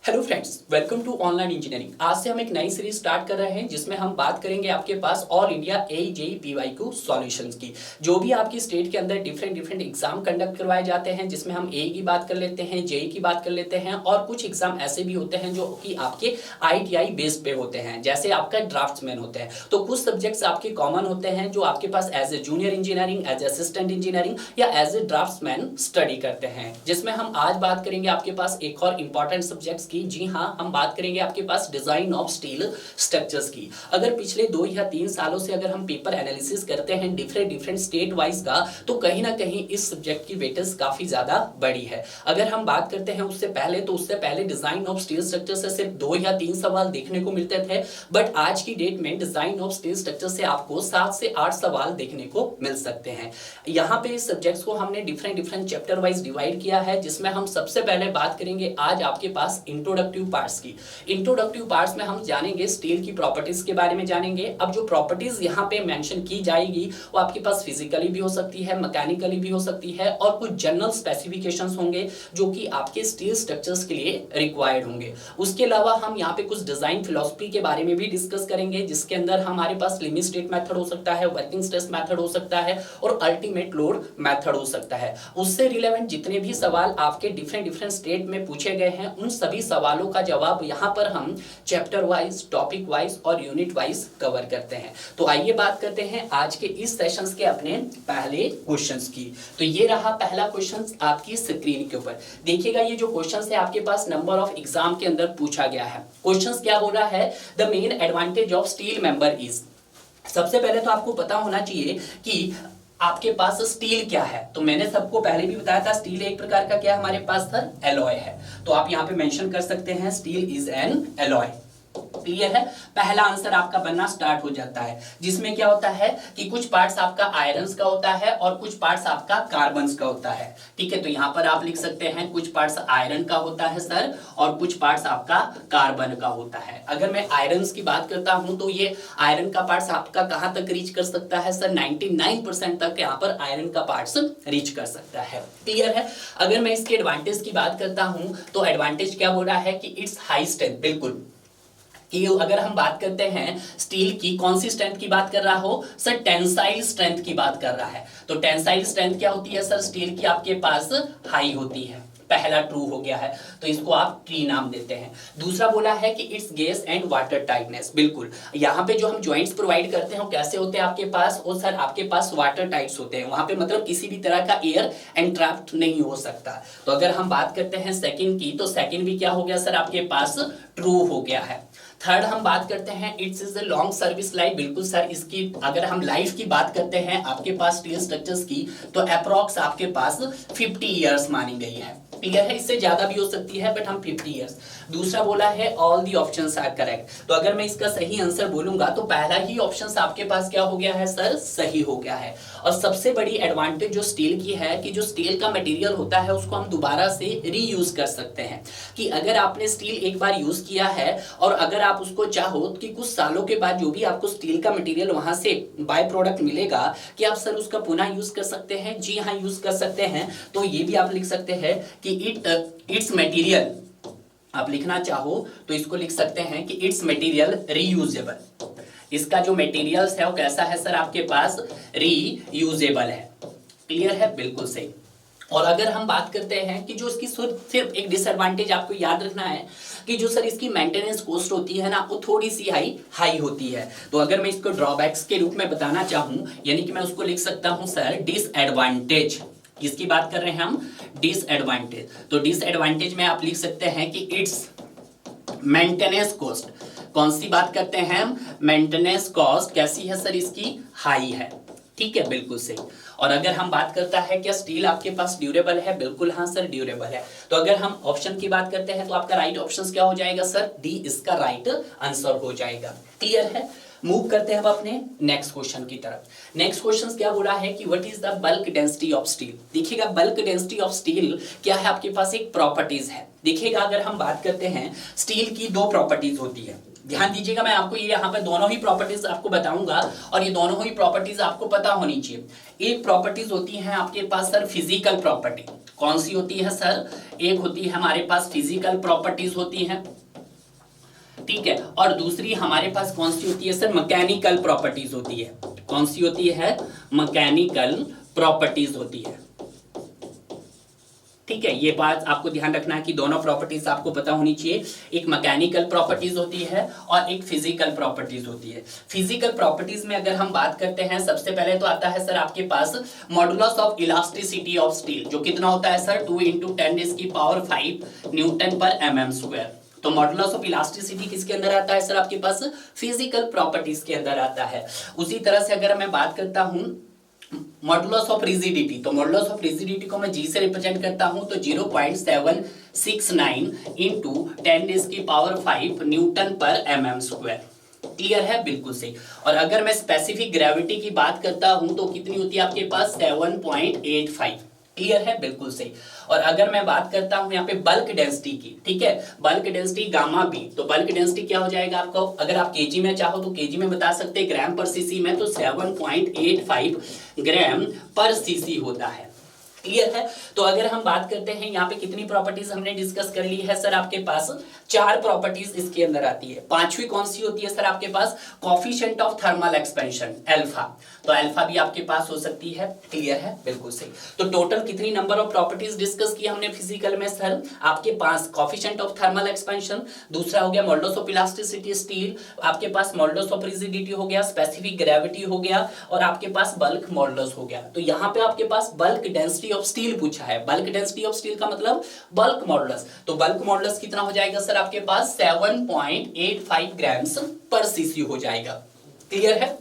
Hello friends, welcome to online engineering. आज से हम एक नई सीरीज स्टार्ट कर रहे हैं जिसमें हम बात करेंगे आपके पास all India AJEE PYQ solutions की। जो भी आपकी स्टेट के अंदर डिफरेंट एग्जाम कंडक्ट करवाए जाते हैं, जिसमें हम AE की बात कर लेते हैं, JEE की बात कर लेते हैं, और कुछ एग्जाम ऐसे भी होते हैं जो कि आपके ITI बेस्ड पे होते हैं, जैसे आपका ड्राफ्ट्समैन होते हैं। तो कुछ सब्जेक्ट्स आपके कॉमन होते हैं जो आपके पास as a junior engineering, as assistant engineering या एज ए ड्राफ्ट्समैन स्टडी करते हैं, जिसमें हम आज बात करेंगे आपके पास एक और इंपॉर्टेंट सब्जेक्ट्स की। जी हाँ, हम बात करेंगे आपके पास डिजाइन ऑफ स्टील स्ट्रक्चर्स की। अगर पिछले 2 या 3 सालों से अगर हम पेपर एनालिसिस करते हैं डिफरेंट स्टेट वाइज का, तो कहीं ना कहीं इस सब्जेक्ट की वेटेज काफी ज्यादा बड़ी है। अगर हम बात करते हैं उससे पहले डिजाइन ऑफ स्टील स्ट्रक्चर से सिर्फ 2 या 3 सवाल देखने को मिलते थे, बट आज की डेट में डिजाइन ऑफ स्टील स्ट्रक्चर से आपको 7 से 8 सवाल देखने को मिल सकते हैं। यहाँ पे इस सब्जेक्ट्स को हमने डिफरेंट चैप्टर वाइज डिवाइड किया है, जिसमें हम सबसे पहले बात करेंगे आज आपके पास इंट्रोडक्टिव पार्ट्स की। इंट्रोडक्टिव पार्ट्स में हम जानेंगे स्टील की प्रॉपर्टीज के बारे में जानेंगे। अब जो प्रॉपर्टीज यहाँ पे मेंशन की जाएगी वो आपके पास फिजिकली भी हो सकती है, मैकेनिकली भी हो सकती है, और कुछ जनरल स्पेसिफिकेशंस होंगे जो कि आपके स्टील स्ट्रक्चर्स के लिए रिक्वायर्ड होंगे। उसके अलावा हम यहाँ पे कुछ डिजाइन फिलॉसफी के बारे में भी डिस्कस करेंगे, जिसके अंदर हमारे पास लिमिट स्टेट मेथड हो सकता है, वर्किंग स्ट्रेस मेथड हो सकता है, और अल्टीमेट लोड मेथड हो सकता है। उससे रिलेवेंट जितने भी सवाल आपके डिफरेंट स्टेट में पूछे गए हैं, उन सभी सवालों का जवाब यहाँ पर हम चैप्टर वाइज, टॉपिक वाइज और यूनिट वाइज कवर करते हैं। तो आइए बात करते हैं आज के इस सेशंस के अपने पहले क्वेश्चंस की। तो ये रहा पहला क्वेश्चन आपकी स्क्रीन के ऊपर। देखिएगा, ये जो क्वेश्चंस है आपके पास नंबर ऑफ एग्जाम के अंदर पूछा गया है। क्वेश्चंस क्या हो रहा है, the main advantage of steel member is. सबसे पहले तो आपको पता होना चाहिए कि आपके पास स्टील क्या है। तो मैंने सबको पहले भी बताया था, स्टील एक प्रकार का क्या हमारे पास सर, एलॉय है। तो आप यहाँ पे मेंशन कर सकते हैं steel is an alloy. Clear है, पहला आंसर आपका बनना स्टार्ट हो जाता है, जिसमें क्या होता है कि कुछ पार्ट्स आपका आयरन्स का होता है और कुछ पार्ट्स आपका कार्बन्स का होता है। ठीक है, तो यहां पर आप लिख सकते हैं कुछ पार्ट्स आयरन का होता है सर, और कुछ पार्ट्स आपका कार्बन का होता है। अगर मैं आयरन्स की बात करता हूं तो ये आयरन का पार्ट्स आपका कहां तक रीच कर सकता है सर, 99% तक यहाँ पर आयरन का पार्ट्स रीच कर सकता है। क्लियर है। अगर मैं इसके एडवांटेज की बात करता हूं तो एडवांटेज क्या हो रहा है कि इट्स हाई स्ट्रेंथ। बिल्कुल, कि अगर हम बात करते हैं स्टील की कौन सी स्ट्रेंथ की बात कर रहा हो सर, टेंसाइल स्ट्रेंथ की बात कर रहा है। तो टेंसाइल स्ट्रेंथ क्या होती है सर, स्टील की आपके पास हाई होती है। पहला ट्रू हो गया है, तो इसको आप ट्री नाम देते हैं। दूसरा बोला है कि it's gas and water tightness. बिल्कुल, यहाँ पे जो हम जॉइंट्स प्रोवाइड करते हैं वो कैसे होते हैं आपके पास, वो सर आपके पास वाटर टाइट्स होते हैं। वहां पे मतलब किसी भी तरह का एयर एंट्रैप्ट नहीं हो सकता। तो अगर हम बात करते हैं सेकंड की, तो सेकंड भी क्या हो गया सर आपके पास, ट्रू हो गया है। थर्ड हम बात करते हैं it's is a long service life. बिल्कुल सर, इसकी अगर हम लाइफ की बात करते हैं आपके पास स्टील स्ट्रक्चर्स की, तो अप्रॉक्स आपके पास 50 ईयर्स मानी गई है। क्लियर है, इससे ज्यादा भी हो सकती है, बट हम 50 ईयर्स। दूसरा बोला है all the options are correct. तो अगर मैं इसका सही आंसर बोलूंगा तो पहला ही ऑप्शन आपके पास क्या हो गया है सर, सही हो गया है। और सबसे बड़ी एडवांटेज जो स्टील की है कि जो स्टील का मटेरियल होता है उसको हम दोबारा से रीयूज कर सकते हैं। कि अगर आपने स्टील एक बार यूज किया है और अगर आप उसको चाहो कि कुछ सालों के बाद जो भी आपको स्टील का मटेरियल वहां से बाय प्रोडक्ट मिलेगा, कि आप सर उसका पुनः यूज कर सकते हैं। जी हाँ, यूज कर सकते हैं। तो ये भी आप लिख सकते हैं कि इट्स मटेरियल, आप लिखना चाहो तो इसको लिख सकते हैं कि इट्स मटेरियल रीयूजेबल। इसका जो मटेरियल्स है वो कैसा है सर आपके पास, रीयूजेबल है। क्लियर है, बिल्कुल सही। और अगर हम बात करते हैं कि जो इसकी सिर्फ एक डिसएडवांटेज आपको याद रखना है कि जो सर इसकी मेंटेनेंस कॉस्ट होती है ना, वो थोड़ी सी हाई होती है। तो अगर मैं इसको ड्रॉबैक्स के रूप में बताना चाहूं, यानी कि मैं उसको लिख सकता हूं सर डिसएडवांटेज। किसकी बात कर रहे हैं हम, डिसएडवांटेज। तो डिसएडवांटेज में आप लिख सकते हैं कि इट्स मेंटेनेंस कॉस्ट। कौन सी बात करते हैं हम, मेंटेनेंस कॉस्ट कैसी है सर, इसकी हाई है। ठीक है, बिल्कुल सही। और अगर हम बात करता है क्या स्टील आपके पास ड्यूरेबल है, बिल्कुल हाँ सर ड्यूरेबल है। तो अगर हम ऑप्शन की बात करते हैं तो आपका राइट ऑप्शन क्या हो जाएगा सर, डी इसका राइट आंसर हो जाएगा। क्लियर है। मूव करते हैं अब अपने नेक्स्ट क्वेश्चन की तरफ। नेक्स्ट क्वेश्चन क्या बोला है कि what is the bulk density of steel. देखिएगा, बल्क डेंसिटी ऑफ स्टील क्या है, आपके पास एक प्रॉपर्टीज है। देखिएगा, अगर हम बात करते हैं स्टील की 2 प्रॉपर्टीज होती है। ध्यान दीजिएगा, मैं आपको ये यहाँ पे दोनों ही प्रॉपर्टीज आपको बताऊंगा और ये दोनों ही प्रॉपर्टीज आपको पता होनी चाहिए। एक प्रॉपर्टीज होती है आपके पास सर फिजिकल प्रॉपर्टी। कौन सी होती है सर? एक होती है हमारे पास फिजिकल प्रॉपर्टीज होती हैं, ठीक है, और दूसरी हमारे पास कौन सी होती है सर? मैकेनिकल प्रॉपर्टीज होती है। कौन सी होती है? मैकेनिकल प्रॉपर्टीज होती है, ठीक है। ये बात आपको ध्यान रखना है कि दोनों प्रॉपर्टीज आपको पता होनी चाहिए। एक मैकेनिकल प्रॉपर्टीज होती है और एक फिजिकल प्रॉपर्टीज होती है। फिजिकल प्रॉपर्टीज में अगर हम बात करते हैं, सबसे पहले तो आता है सर आपके पास modulus of elasticity of steel, जो कितना होता है सर? 2 × 10⁵ न्यूटन पर mm²। तो मॉडुलस ऑफ इलास्टिसिटी किसके अंदर आता है सर? आपके पास फिजिकल प्रॉपर्टीज के अंदर आता है। उसी तरह से अगर मैं बात करता हूं मॉडुलस ऑफ रिजिडिटी, तो मॉडुलस ऑफ रिजिडिटी को मैं जी से रिप्रेजेंट करता हूं, तो 0.769 × 10⁵ न्यूटन पर mm²। क्लियर है? बिल्कुल सही। और अगर मैं स्पेसिफिक ग्रेविटी की बात करता हूं तो कितनी होती है आपके पास? 7.85। क्लियर है? बिल्कुल सही। और अगर मैं बात करता हूं यहाँ पे बल्क डेंसिटी की, ठीक है, बल्क डेंसिटी गामा बी, तो बल्क डेंसिटी क्या हो जाएगा आपको? अगर आप केजी में चाहो तो केजी में बता सकते हैं, ग्राम पर सीसी में तो 7.85 ग्राम पर सीसी होता है। क्लियर है? तो अगर हम बात करते हैं यहाँ पे कितनी प्रॉपर्टीज हमने डिस्कस कर ली है सर? आपके पास 4 प्रॉपर्टीज इसके अंदर आती है। पांचवी कौन सी होती है सर? आपके पास coefficient of thermal expansion, alpha, तो अल्फा भी आपके पास हो सकती है। क्लियर है? बिल्कुल सही। तो टोटल कितनी नंबर ऑफ प्रॉपर्टीज डिस्कस की हमने फिजिकल में सर? आपके पास कोएफिशिएंट ऑफ थर्मल एक्सपेंशन, दूसरा हो गया मॉडुलस ऑफ इलास्टिसिटी स्टील, आपके पास मॉडुलस ऑफ रिजिडिटी हो गया, स्पेसिफिक ग्रेविटी हो गया, और आपके पास बल्क मॉडुलस हो गया। तो यहाँ पे आपके पास बल्क डेंसिटी ऑफ स्टील पूछा है। बल्क डेंसिटी ऑफ स्टील का मतलब बल्क मॉडुलस, तो बल्क मॉडुलस कितना हो जाएगा सर? आपके पास 7.85 ग्राम्स पर सीसी हो जाएगा। क्लियर है?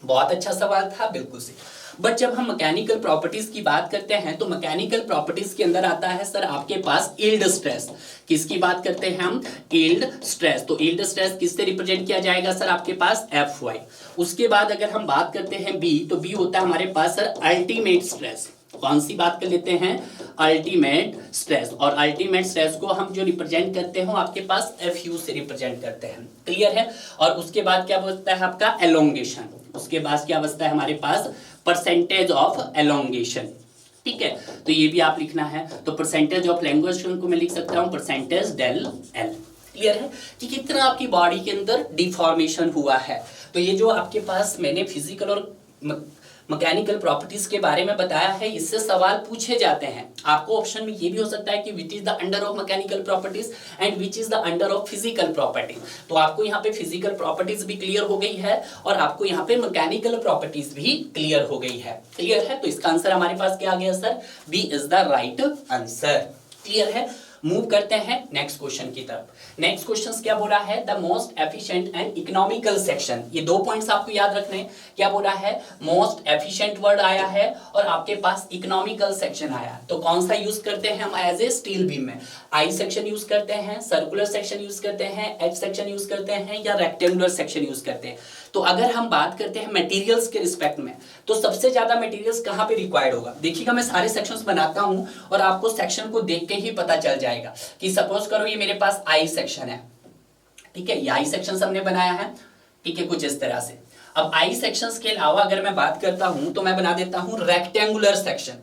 बहुत अच्छा सवाल था, बिल्कुल सही। बट जब हम मैकेनिकल प्रॉपर्टीज की बात करते हैं तो मैकेनिकल प्रॉपर्टीज के अंदर आता है सर आपके पास यील्ड स्ट्रेस। किसकी बात करते हैं हम? Yield stress. तो यील्ड स्ट्रेस किससे रिप्रेजेंट किया जाएगा सर? आपके पास Fy। उसके बाद अगर हम बात करते हैं बी, तो बी होता है हमारे पास सर अल्टीमेट स्ट्रेस। कौन सी बात कर लेते हैं? Ultimate stress. और अल्टीमेट स्ट्रेस को हम जो रिप्रेजेंट करते हो आपके पास Fu से रिप्रेजेंट करते हैं। क्लियर है? और उसके बाद क्या बचता है आपका? एलोंगेशन। उसके बाद क्या बचता है हमारे पास? Percentage of elongation. ठीक है, तो ये भी आप लिखना है। तो परसेंटेज ऑफ एलोंगेशन को मैं लिख सकता हूं परसेंटेज डेल एल। क्लियर है कि कितना आपकी बॉडी के अंदर डिफॉर्मेशन हुआ है। तो ये जो आपके पास मैंने फिजिकल और मैकेनिकल प्रॉपर्टीज के बारे में बताया है, इससे सवाल पूछे जाते हैं। आपको ऑप्शन में ये भी हो सकता है कि which is the under of mechanical properties and which is the under of physical properties. तो आपको यहाँ पे फिजिकल प्रॉपर्टीज भी क्लियर हो गई है और आपको यहाँ पे मैकेनिकल प्रॉपर्टीज भी क्लियर हो गई है। क्लियर है? तो इसका आंसर हमारे पास क्या आ गया sir? B is the right answer. Clear है? मूव करते हैं नेक्स्ट क्वेश्चन की तरफ। नेक्स्ट क्वेश्चन क्या बोला है? The most efficient and economical section. ये 2 पॉइंट्स आपको याद रखने हैं। क्या बोला है? मोस्ट एफिशिएंट वर्ड आया है और आपके पास इकोनॉमिकल सेक्शन आया। तो कौन सा यूज करते हैं हम एज ए स्टील बीम में? आई सेक्शन यूज करते हैं, सर्कुलर सेक्शन यूज करते हैं, एच सेक्शन यूज करते हैं, या रेक्टेंगुलर सेक्शन यूज करते हैं? तो अगर हम बात करते हैं मटेरियल्स के रिस्पेक्ट में, तो सबसे ज्यादा मटेरियल्स कहां पे रिक्वायर्ड होगा? देखिएगा मैं सारे सेक्शंस बनाता हूं और आपको सेक्शन को देख के ही पता चल जाएगा कि सपोज करो ये मेरे पास आई सेक्शन है, ठीक है, ये आई सेक्शन हमने बनाया है, ठीक है, कुछ इस तरह से। अब आई सेक्शंस के अलावा अगर मैं बात करता हूं तो मैं बना देता हूं रेक्टेंगुलर सेक्शन।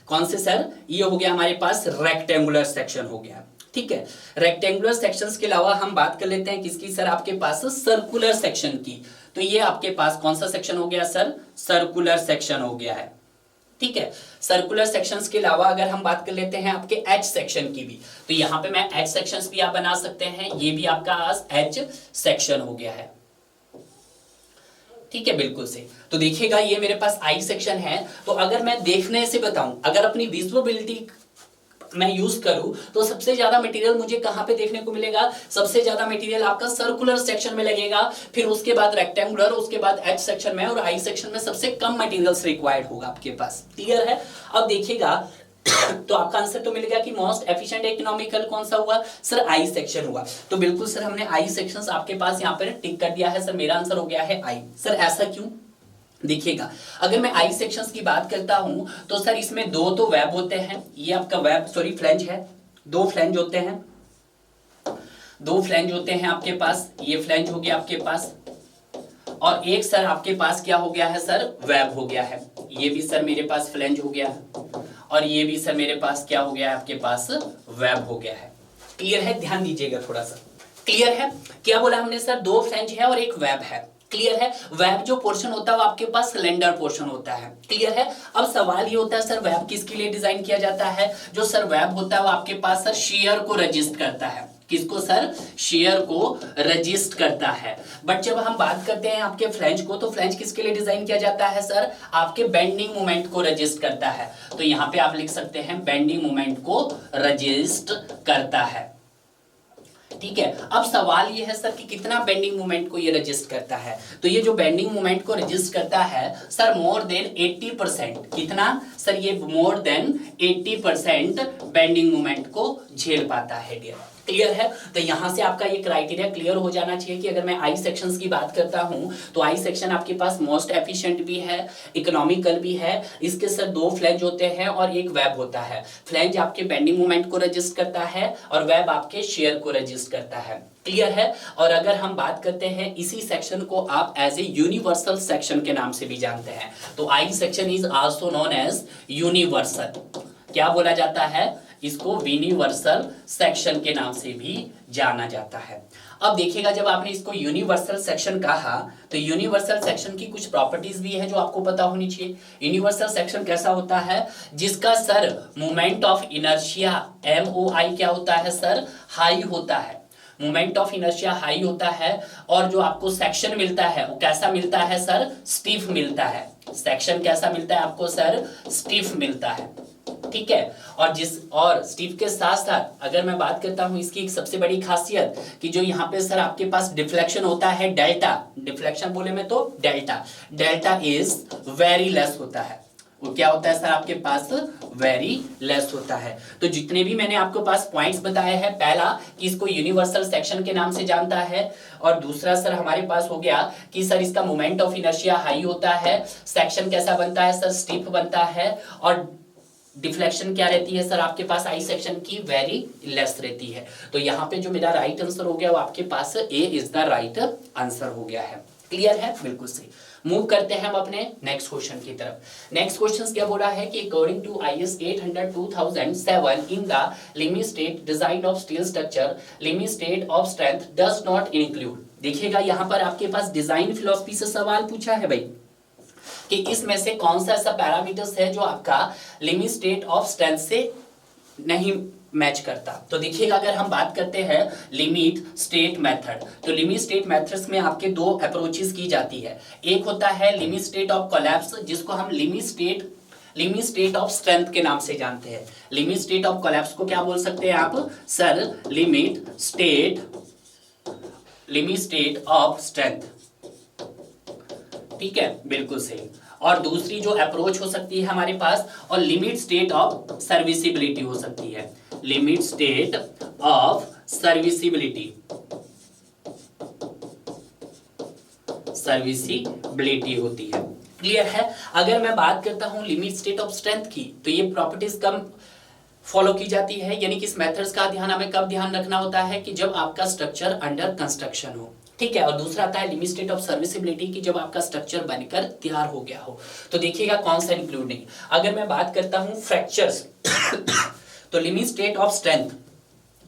कौन से सर? ये हो गया हमारे पास रेक्टेंगुलर सेक्शन हो गया। ठीक है, रेक्टेंगुलर सेक्शंस के अलावा हम बात कर लेते हैं किसकी सर? आपके पास सर्कुलर सेक्शन की। तो ये आपके पास कौन सा सेक्शन हो गया सर? सर्कुलर सेक्शन हो गया है। ठीक है, सर्कुलर सेक्शंस के अलावा अगर हम बात कर लेते हैं आपके एच सेक्शन की भी, तो यहाँ पे मैं एच सेक्शंस भी आप बना सकते हैं। ये भी आपका एच सेक्शन हो गया है। ठीक है, बिल्कुल सही। तो देखिएगा ये मेरे पास आई सेक्शन है। तो अगर मैं देखने से बताऊं, अगर अपनी विजुअलिटी मैं यूज करूं, तो सबसे ज्यादा मटेरियल मुझे कहां पे देखने को मिलेगा? सबसे ज्यादा मटेरियल आपका सर्कुलर सेक्शन में लगेगा, फिर उसके बाद रेक्टेंगुलर, उसके बाद एच सेक्शन में, और आई सेक्शन में सबसे कम मटेरियल्स रिक्वायर्ड होगा आपके पास। क्लियर है? अब देखिएगा तो आपका आंसर तो मिल गया कि मोस्ट एफिशिएंट इकोनॉमिकल कौन सा हुआ सर? आई सेक्शन हुआ। तो बिल्कुल सर हमने आई सेक्शंस आपके पास यहाँ पर टिक कर दिया है सर। मेरा आंसर हो गया है आई। सर ऐसा क्यों? देखिएगा, अगर मैं आई सेक्शंस की बात करता हूं तो सर इसमें 2 तो वेब होते हैं। ये आपका वेब फ्लैंज है, 2 फ्लैंज होते हैं, 2 फ्लैंज होते हैं आपके पास। ये फ्लैंज हो गया आपके पास, और एक सर आपके पास क्या हो गया है सर? वेब हो गया है। ये भी सर मेरे पास फ्लैंज हो गया है, और ये भी सर मेरे पास क्या हो गया है, आपके पास वेब हो गया है। क्लियर है, ध्यान दीजिएगा थोड़ा सा। क्लियर है, क्या बोला हमने सर, 2 फ्लैंज है और एक वेब है। क्लियर है, वेब जो पोर्शन होता है वो आपके पास सिलेंडर पोर्शन होता है। क्लियर है, अब सवाल ये होता है सर वेब किसके लिए डिजाइन किया जाता है, जो सर वेब होता है वो आपके पास सर शेयर को रजिस्ट करता है। किसको सर, शेयर को रजिस्ट करता है। बट जब हम बात करते हैं आपके फ्लैंज को, तो फ्लैंज किसके लिए डिजाइन किया जाता है सर, आपके बेंडिंग मोमेंट को रजिस्ट करता है। तो यहां पे आप लिख सकते हैं बेंडिंग मोमेंट को रजिस्ट करता है। ठीक है, अब सवाल ये है सर कि कितना बेंडिंग मोमेंट को ये रजिस्ट करता है। तो ये जो बेंडिंग मोमेंट को रजिस्ट करता है सर मोर देन 80%, कितना सर, ये मोर देन 80% बेंडिंग मोमेंट को झेल पाता है डियर। क्लियर है, तो यहां से आपका ये क्राइटेरिया क्लियर हो जाना चाहिए कि अगर मैं आई सेक्शंस की बात करता हूं तो आई सेक्शन आपके पास मोस्ट एफिशिएंट भी है, इकोनॉमिकल भी है। इसके सर 2 फ्लैंज होते हैं और एक वेब होता है। फ्लैंज आपके बेंडिंग मोमेंट को रजिस्ट करता है और वेब आपके शेयर को रजिस्ट करता है। क्लियर है, और अगर हम बात करते हैं इसी सेक्शन को आप एज ए यूनिवर्सल सेक्शन के नाम से भी जानते हैं। तो I section is also known as universal. क्या बोला जाता है इसको, यूनिवर्सल सेक्शन के नाम से भी जाना जाता है। अब देखिएगा, जब आपने इसको यूनिवर्सल सेक्शन कहा तो यूनिवर्सल सेक्शन की कुछ प्रॉपर्टीज भी है जो आपको पता होनी चाहिए। यूनिवर्सल सेक्शन कैसा होता है, जिसका sir moment of inertia MOI क्या होता है सर, हाई होता है। मोमेंट ऑफ इनर्शिया हाई होता है और जो आपको सेक्शन मिलता है वो कैसा मिलता है सर, स्टीफ मिलता है। सेक्शन कैसा मिलता है आपको सर, स्टीफ मिलता है। ठीक है, और स्टीफ के साथ साथ अगर मैं बात करता हूं इसकी एक सबसे बड़ी खासियत कि जो यहाँ पे सर आपके पास डिफ्लेक्शन होता है डेल्टा, डिफ्लेक्शन बोले में तो डेल्टा इज वेरी लेस होता है। वो क्या होता है सर आपके पास, वेरी लेस होता है। तो जितने भी मैंने आपके पास पॉइंट्स बताए हैं, पहला कि इसको यूनिवर्सल सेक्शन के नाम से जानता है, और दूसरा सर हमारे पास हो गया कि सर इसका मोमेंट ऑफ इनर्शिया हाई होता है, सेक्शन कैसा बनता है सर, स्टीफ बनता है, और डिफ्लेक्शन क्या रहती है सर आपके पास आई सेक्शन की, वेरी लेस रहती है। तो यहाँ पे जो मेरा राइट आंसर हो गया वो आपके पास ए इज द राइट आंसर हो गया है। क्लियर है, बिल्कुल सही। मूव करते हैं हम अपने नेक्स्ट क्वेश्चन की तरफ। नेक्स्ट क्वेश्चन क्या बोला है कि according to IS 800-2007 in the limit state design of steel structure, limit state of strength does not include. देखिएगा यहाँ पर आपके पास डिजाइन फिलॉसफी से सवाल पूछा है भाई कि इसमें से कौन सा ऐसा पैरामीटर्स है जो आपका लिमिट स्टेट ऑफ स्ट्रेंथ से नहीं मैच करता। तो देखिएगा, अगर हम बात करते हैं लिमिट स्टेट मेथड, तो लिमिट स्टेट मेथड्स में आपके 2 अप्रोचेस की जाती है। एक होता है लिमिट स्टेट ऑफ कोलैप्स, जिसको हम लिमिट स्टेट ऑफ स्ट्रेंथ के नाम से जानते हैं। लिमिट स्टेट ऑफ कोलैप्स को क्या बोल सकते हैं आप sir, limit state of strength. ठीक है, बिल्कुल सही। और दूसरी जो अप्रोच हो सकती है हमारे पास, और लिमिट स्टेट ऑफ सर्विसिबिलिटी हो सकती है। लिमिट स्टेट ऑफ सर्विसिबिलिटी होती है। क्लियर है, अगर मैं बात करता हूं लिमिट स्टेट ऑफ स्ट्रेंथ की, तो ये प्रॉपर्टीज कम फॉलो की जाती है, यानी कि इस मेथड्स का हमें कब ध्यान रखना होता है कि जब आपका स्ट्रक्चर अंडर कंस्ट्रक्शन हो। ठीक है, और दूसरा आता है लिमिट स्टेट ऑफ सर्विसिबिलिटी की जब आपका स्ट्रक्चर बनकर तैयार हो गया हो। तो देखिएगा कौन सा इंक्लूड नहीं। अगर मैं बात करता हूं फ्रैक्चर्स तो लिमिट स्टेट ऑफ स्ट्रेंथ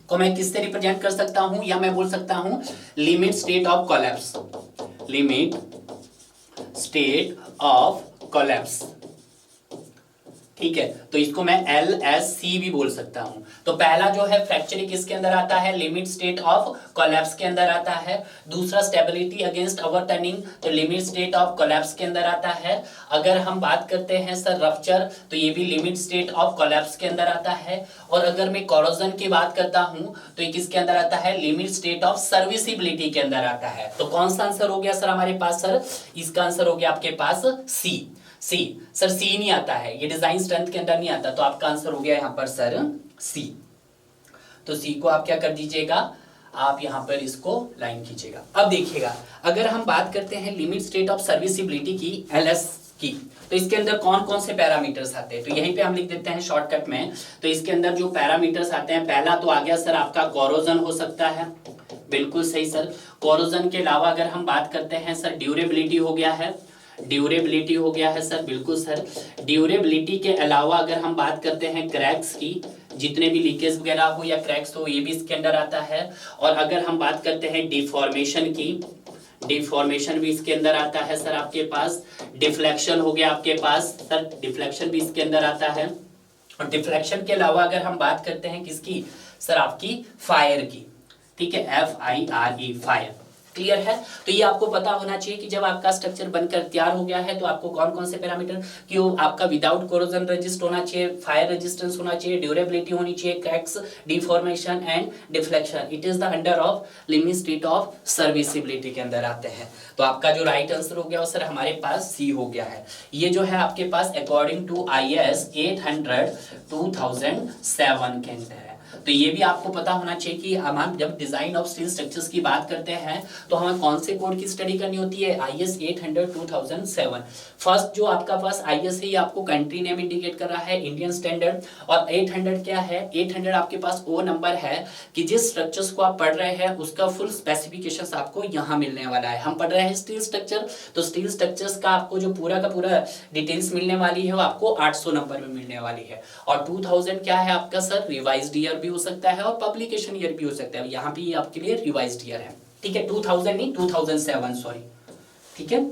को मैं किससे रिप्रेजेंट कर सकता हूं, या मैं बोल सकता हूं limit state of collapse. Limit state of collapse, ठीक है, तो इसको मैं LSC भी बोल सकता हूं। तो पहला जो है फ्रैक्चर किसके अंदर आता है, लिमिट स्टेट ऑफ कोलैप्स के अंदर आता है। दूसरा स्टेबिलिटी अगेंस्ट ओवरटर्निंग, तो लिमिट स्टेट ऑफ कोलैप्स के अंदर आता है। अगर हम बात करते हैं सर रप्चर, तो ये भी लिमिट स्टेट ऑफ कोलैप्स के अंदर आता है। और अगर मैं कोरोजन की बात करता हूं तो ये किसके अंदर आता है, लिमिट स्टेट ऑफ सर्विसिबिलिटी के अंदर आता है। तो कौन सा आंसर हो गया सर हमारे पास सर, इसका आंसर हो गया आपके पास सी सर, सी नहीं आता है, ये डिजाइन स्ट्रेंथ के अंदर नहीं आता, तो आपका आंसर हो गया यहाँ पर सर सी। तो सी को आप क्या कर दीजिएगा, आप यहाँ पर इसको लाइन कीजिएगा। अब देखिएगा, अगर हम बात करते हैं लिमिट स्टेट ऑफ सर्विसिबिलिटी की, LS की, तो इसके अंदर कौन कौन से पैरामीटर्स आते हैं, तो यहीं पे हम लिख देते हैं शॉर्टकट में। तो इसके अंदर जो पैरामीटर्स आते हैं, पहला तो आ गया सर आपका कोरोजन हो सकता है, बिल्कुल सही सर। कोरोजन के अलावा अगर हम बात करते हैं सर ड्यूरेबिलिटी हो गया है, ड्यूरेबिलिटी हो गया है सर, बिल्कुल सर। ड्यूरेबिलिटी के अलावा अगर हम बात करते हैं क्रैक्स की, जितने भी लीकेज वगैरह हो या क्रैक्स हो ये भी इसके अंदर आता है। और अगर हम बात करते हैं डिफॉर्मेशन की, डिफॉर्मेशन भी इसके अंदर आता है सर आपके पास। डिफ्लेक्शन हो गया आपके पास सर, डिफ्लेक्शन भी इसके अंदर आता है। और डिफ्लेक्शन के अलावा अगर हम बात करते हैं किसकी सर, आपकी फायर की, ठीक है, FIRE, फायर। क्लियर है? तो ये आपको पता होना चाहिए कि जब आपका स्ट्रक्चर बनकर तैयार हो गया है तो आपको कौन कौन से पैरामीटर, कि वो आपका विदाउट कोरोजन रेजिस्ट होना चाहिए, फायर रेजिस्टेंस होना चाहिए, ड्यूरेबिलिटी होनी चाहिए, cracks, deformation and deflection. It is the under of limit state of serviceability के अंदर आते हैं। तो आपका जो राइट आंसर हो गया वो सर हमारे पास सी हो गया है। ये जो है आपके पास अकॉर्डिंग टू IS 800 2007 के अंदर है। तो ये भी आपको पता होना चाहिए कि हम जब डिजाइन ऑफ स्टील स्ट्रक्चर्स की बात करते हैं तो हमें कौन से कोड की स्टडी करनी होती है, IS 800 2007। फर्स्ट जो आपका पास IS है ये आपको कंट्री नेम इंडिकेट कर रहा है, इंडियन स्टैंडर्ड। और 800 क्या है, 800 आपके पास वो नंबर है कि जिस स्ट्रक्चर्स को आप पढ़ रहे हैं उसका फुल स्पेसिफिकेशंस आपको यहाँ मिलने वाला है। हम पढ़ रहे हैं स्टील स्ट्रक्चर, तो स्टील स्ट्रक्चर्स का आपको जो पूरा का पूरा डिटेल्स मिलने वाली है वो आपको 800 नंबर में मिलने वाली है। और 2000 क्या है आपका सर, रिवाइज्ड ईयर भी हो सकता है और पब्लिकेशन ईयर भी हो सकता है। यहाँ पे ये आपके लिए रिवाइज्ड ईयर है, ठीक है, 2000 नहीं 2007 सॉरी, ठीक है।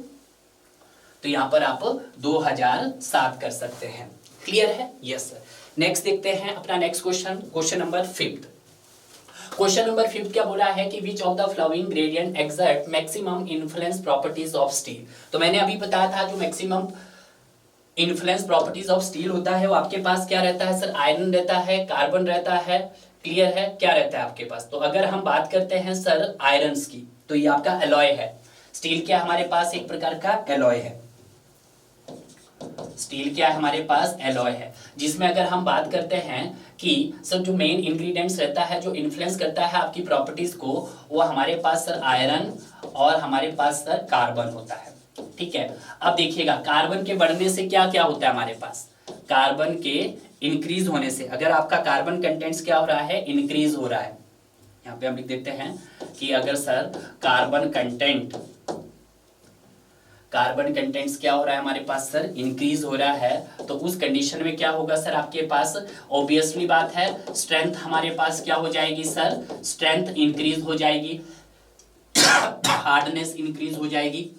तो यहाँ पर आप 2007 कर सकते हैं। क्लियर है? Yes sir. नेक्स्ट देखते हैं अपना next question, question number 5। Question number 5 क्या बोला है कि which of the flowing gradient exert maximum influence properties of steel. तो मैंने अभी बताया था जो maximum influence properties of steel होता है वो आपके पास क्या रहता है सर, आयरन रहता है, कार्बन रहता है। क्लियर है? क्या रहता है आपके पास? तो अगर हम बात करते हैं सर आयरन्स की तो ये आपका एलॉय है। स्टील क्या हमारे पास एक प्रकार का एलॉय है, स्टील क्या है हमारे पास, एलॉय है, जिसमें अगर हम बात करते हैं कि सर जो मेन इंग्रेडिएंट्स रहता है जो इन्फ्लुएंस करता है आपकी प्रॉपर्टीज को, वो हमारे पास सर आयरन और हमारे पास सर कार्बन होता है। ठीक है, अब देखिएगा कार्बन के बढ़ने से क्या क्या होता है हमारे पास, कार्बन के इंक्रीज होने से, अगर आपका कार्बन कंटेंट्स क्या हो रहा है, इंक्रीज हो रहा है। यहाँ पे हम लिख देते हैं कि अगर सर कार्बन कंटेंट्स क्या हो रहा है हमारे पास सर, इंक्रीज हो रहा है, तो उस कंडीशन में क्या होगा सर आपके पास, ऑब्वियसली बात है स्ट्रेंथ हमारे पास क्या हो जाएगी सर, स्ट्रेंथ इंक्रीज हो जाएगी, हार्डनेस इंक्रीज हो जाएगी,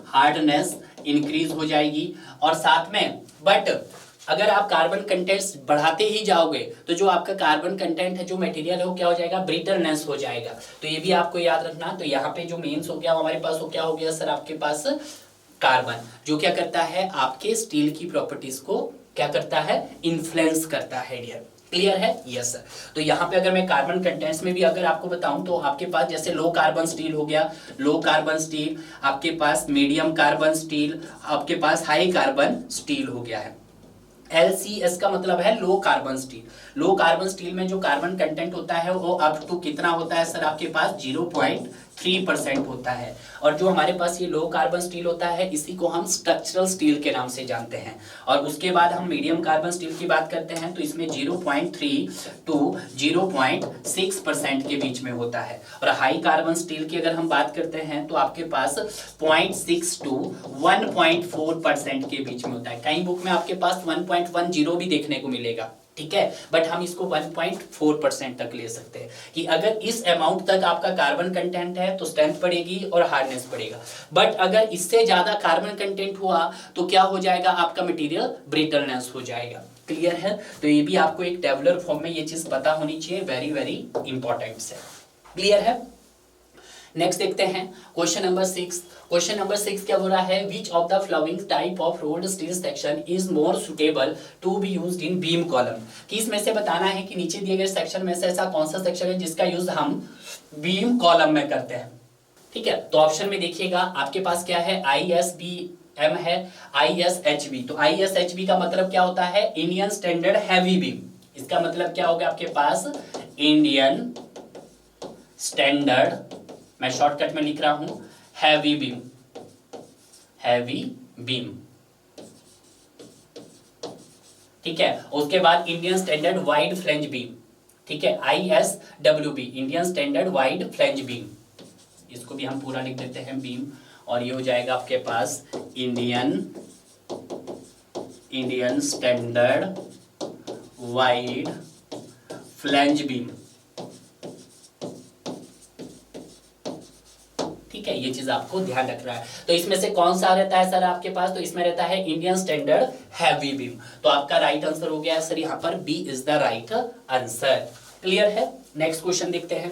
हार्डनेस इंक्रीज हो जाएगी। और साथ में बट अगर आप कार्बन कंटेंट्स बढ़ाते ही जाओगे तो जो आपका कार्बन कंटेंट है, जो मटेरियल है वो क्या हो जाएगा, ब्रिटलनेस हो जाएगा। तो ये भी आपको याद रखना। तो यहाँ पे जो मेंस हो गया हमारे पास वो क्या हो गया सर आपके पास, कार्बन, जो क्या करता है आपके स्टील की प्रॉपर्टीज को क्या करता है, इन्फ्लुएंस करता है डियर। क्लियर है? Yes sir. तो यहाँ पे अगर मैं कार्बन कंटेंट्स में भी अगर आपको बताऊं तो आपके पास जैसे लो कार्बन स्टील हो गया, लो कार्बन स्टील, आपके पास मीडियम कार्बन स्टील, आपके पास हाई कार्बन स्टील हो गया है। LCS का मतलब है लो carbon steel. Low carbon steel में जो कार्बन कंटेंट होता है वो अप टू कितना होता है सर आपके पास, 0.3% होता है। और जो हमारे पास ये लो कार्बन स्टील होता है इसी को हम स्ट्रक्चरल स्टील के नाम से जानते हैं। और उसके बाद हम मीडियम कार्बन स्टील की बात करते हैं तो इसमें 0.3 टू 0.6% के बीच में होता है। और हाई कार्बन स्टील की अगर हम बात करते हैं तो आपके पास 0.6 टू 1.4% के बीच में होता है। कई बुक में आपके पास 1.10 भी देखने को मिलेगा, ठीक है, बट हम इसको 1.4% तक ले सकते हैं कि अगर इस अमाउंट तक आपका कार्बन कंटेंट है तो स्ट्रेंथ बढ़ेगी और हार्डनेस बढ़ेगा। बट अगर इससे ज्यादा कार्बन कंटेंट हुआ तो क्या हो जाएगा, आपका मटेरियल ब्रिटलनेस हो जाएगा। क्लियर है? तो ये भी आपको एक टेबुलर फॉर्म में ये चीज पता होनी चाहिए, वेरी वेरी इंपॉर्टेंट है। क्लियर है? नेक्स्ट देखते हैं क्वेश्चन नंबर 6। क्वेश्चन नंबर 6 क्या बोल रहा है, which of the following type of rolled steel section is more suitable to be used in beam column. कि इसमें से बताना है कि नीचे दिए गए सेक्शन में से ऐसा कौन सा सेक्शन है जिसका यूज हम बीम कॉलम में करते हैं। ठीक है, तो ऑप्शन में देखिएगा आपके पास क्या है, ISBM है, ISHB। तो ISHB का मतलब क्या होता है, इंडियन स्टैंडर्ड हैवी बीम। इसका मतलब क्या होगा आपके पास, इंडियन स्टैंडर्ड, मैं शॉर्टकट में लिख रहा हूं हैवी बीम, हैवी बीम। ठीक है, उसके बाद Indian standard wide flange beam, ठीक है, ISWB, Indian standard wide flange beam. इसको भी हम पूरा लिख देते हैं, बीम और ये हो जाएगा आपके पास Indian standard wide flange beam. ठीक है, ये चीज आपको ध्यान रखना है। तो इसमें से कौन सा रहता है सर आपके पास? तो इसमें रहता है इंडियन स्टैंडर्ड हैवी बीम। तो आपका राइट आंसर हो गया सर यहाँ पर B is the right answer. Clear है? नेक्स्ट क्वेश्चन देखते हैं।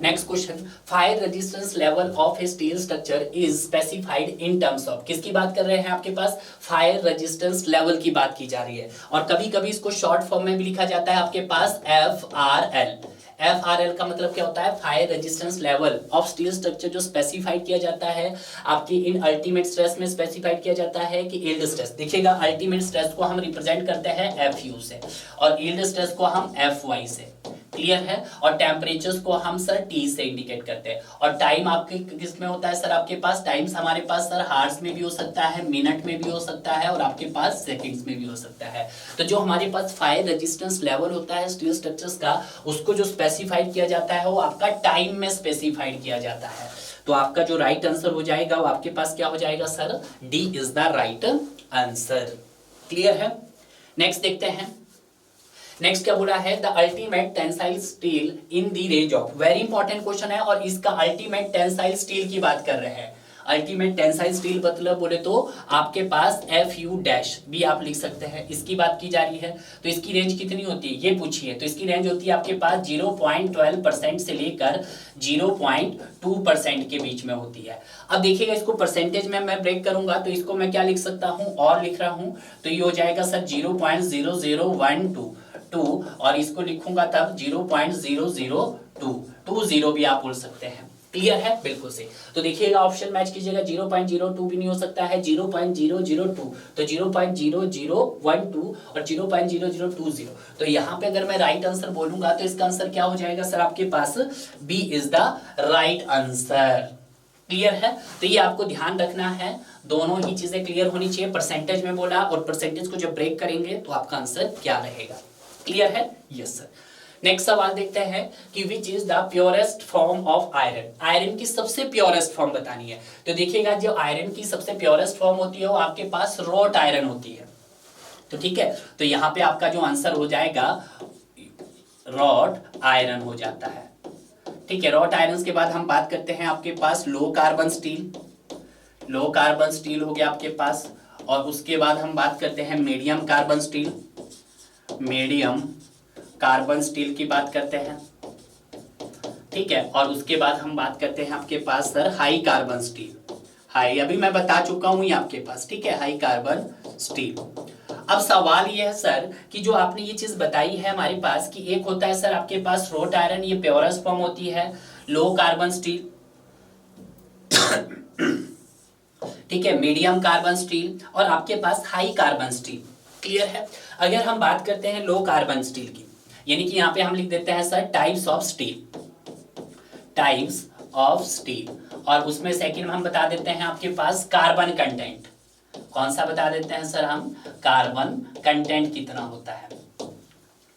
Next question, fire resistance level of a steel structure is specified in terms of. किसकी बात कर रहे हैं आपके पास? फायर रेजिस्टेंस लेवल की बात की जा रही है। और कभी कभी इसको शॉर्ट फॉर्म में भी लिखा जाता है आपके पास FRL। FRL का मतलब क्या होता है? Fire resistance level of steel structure, जो स्पेसिफाइड किया जाता है आपकी इन अल्टीमेट स्ट्रेस में स्पेसिफाइड किया जाता है कि यील्ड स्ट्रेस। देखिएगा, अल्टीमेट स्ट्रेस को हम रिप्रेजेंट करते हैं FU से और यील्ड स्ट्रेस को हम FY से। क्लियर है? और टेम्परेचर्स को हम सर T से इंडिकेट करते हैं। और टाइम आपके किस में होता है सर आपके पास? टाइम्स हमारे पास सर हार्स में भी हो सकता है, मिनट में भी हो सकता है और आपके पास सेकंड्स में भी हो सकता है। तो जो हमारे पास फायर रेजिस्टेंस लेवल होता है स्टील स्ट्रक्चर्स का, उसको जो स्पेसिफाइड किया जाता है वो आपका टाइम में स्पेसिफाइड किया जाता है। तो आपका जो राइट आंसर हो जाएगा वो आपके पास क्या हो जाएगा sir? D is the right answer. Clear है? नेक्स्ट देखते हैं। नेक्स्ट क्या बोला है? The ultimate tensile steel in the range of. Very important question है और इसका अल्टीमेट टेंसाइल स्टील की बात कर रहे हैं। अल्टीमेट टेंसाइल स्टील मतलब बोले तो आपके पास FU डैश भी आप लिख सकते हैं, इसकी बात की जा रही है। तो इसकी रेंज कितनी होती है ये पूछिए। तो इसकी रेंज होती है आपके पास 0.12% से लेकर 0.2% के बीच में होती है। अब देखिएगा, इसको परसेंटेज में मैं ब्रेक करूंगा तो इसको मैं क्या लिख सकता हूं? और लिख रहा हूं तो ये हो जाएगा सर 0.0012 और इसको लिखूंगा तब 0.002 भी आप बोल सकते हैं। क्लियर है? बिल्कुल सही। तो देखिएगा, ऑप्शन मैच कीजिएगा, 0.02 भी नहीं हो सकता है, 0.002 तो 0.0012 और 0.0020। तो यहाँ पे अगर मैं राइट आंसर बोलूंगा तो इसका आंसर क्या हो जाएगा सर आपके पास? B is the right answer. Clear है? तो ये आपको ध्यान रखना है, दोनों ही चीजें क्लियर होनी चाहिए। परसेंटेज में बोला और परसेंटेज को जब ब्रेक करेंगे तो आपका आंसर क्या रहेगा। क्लियर है? Yes sir. नेक्स्ट सवाल देखते हैं कि which is the purest form of iron. Iron की सबसे प्योरेस्ट फॉर्म बतानी है। तो देखिएगा, जो आयरन की सबसे प्योरेस्ट फॉर्म होती है वो आपके पास रॉट आयरन होती है। तो ठीक है, तो यहाँ पे आपका जो आंसर हो जाएगा रॉट आयरन हो जाता है। ठीक है, रॉट आयरन के बाद हम बात करते हैं आपके पास low carbon steel. Low carbon steel हो गया आपके पास। और उसके बाद हम बात करते हैं medium carbon steel. Medium carbon steel की बात करते हैं। ठीक है, और उसके बाद हम बात करते हैं आपके पास sir high carbon steel. High अभी मैं बता चुका हूं ये आपके पास। ठीक है, हाई कार्बन स्टील। अब सवाल ये है सर कि जो आपने ये चीज बताई है हमारे पास कि एक होता है सर आपके पास रॉट आयरन, ये प्योरेस्ट फॉर्म होती है, लो कार्बन स्टील। ठीक है, मीडियम कार्बन स्टील और आपके पास हाई कार्बन स्टील। क्लियर है? अगर हम बात करते हैं लो कार्बन स्टील की, यानी कि यहां पे हम लिख देते हैं sir types of steel. Types of steel. और उसमें सेकंड में हम बता देते हैं आपके पास कार्बन कंटेंट। कौन सा बता देते हैं सर हम? कार्बन कंटेंट कितना होता है।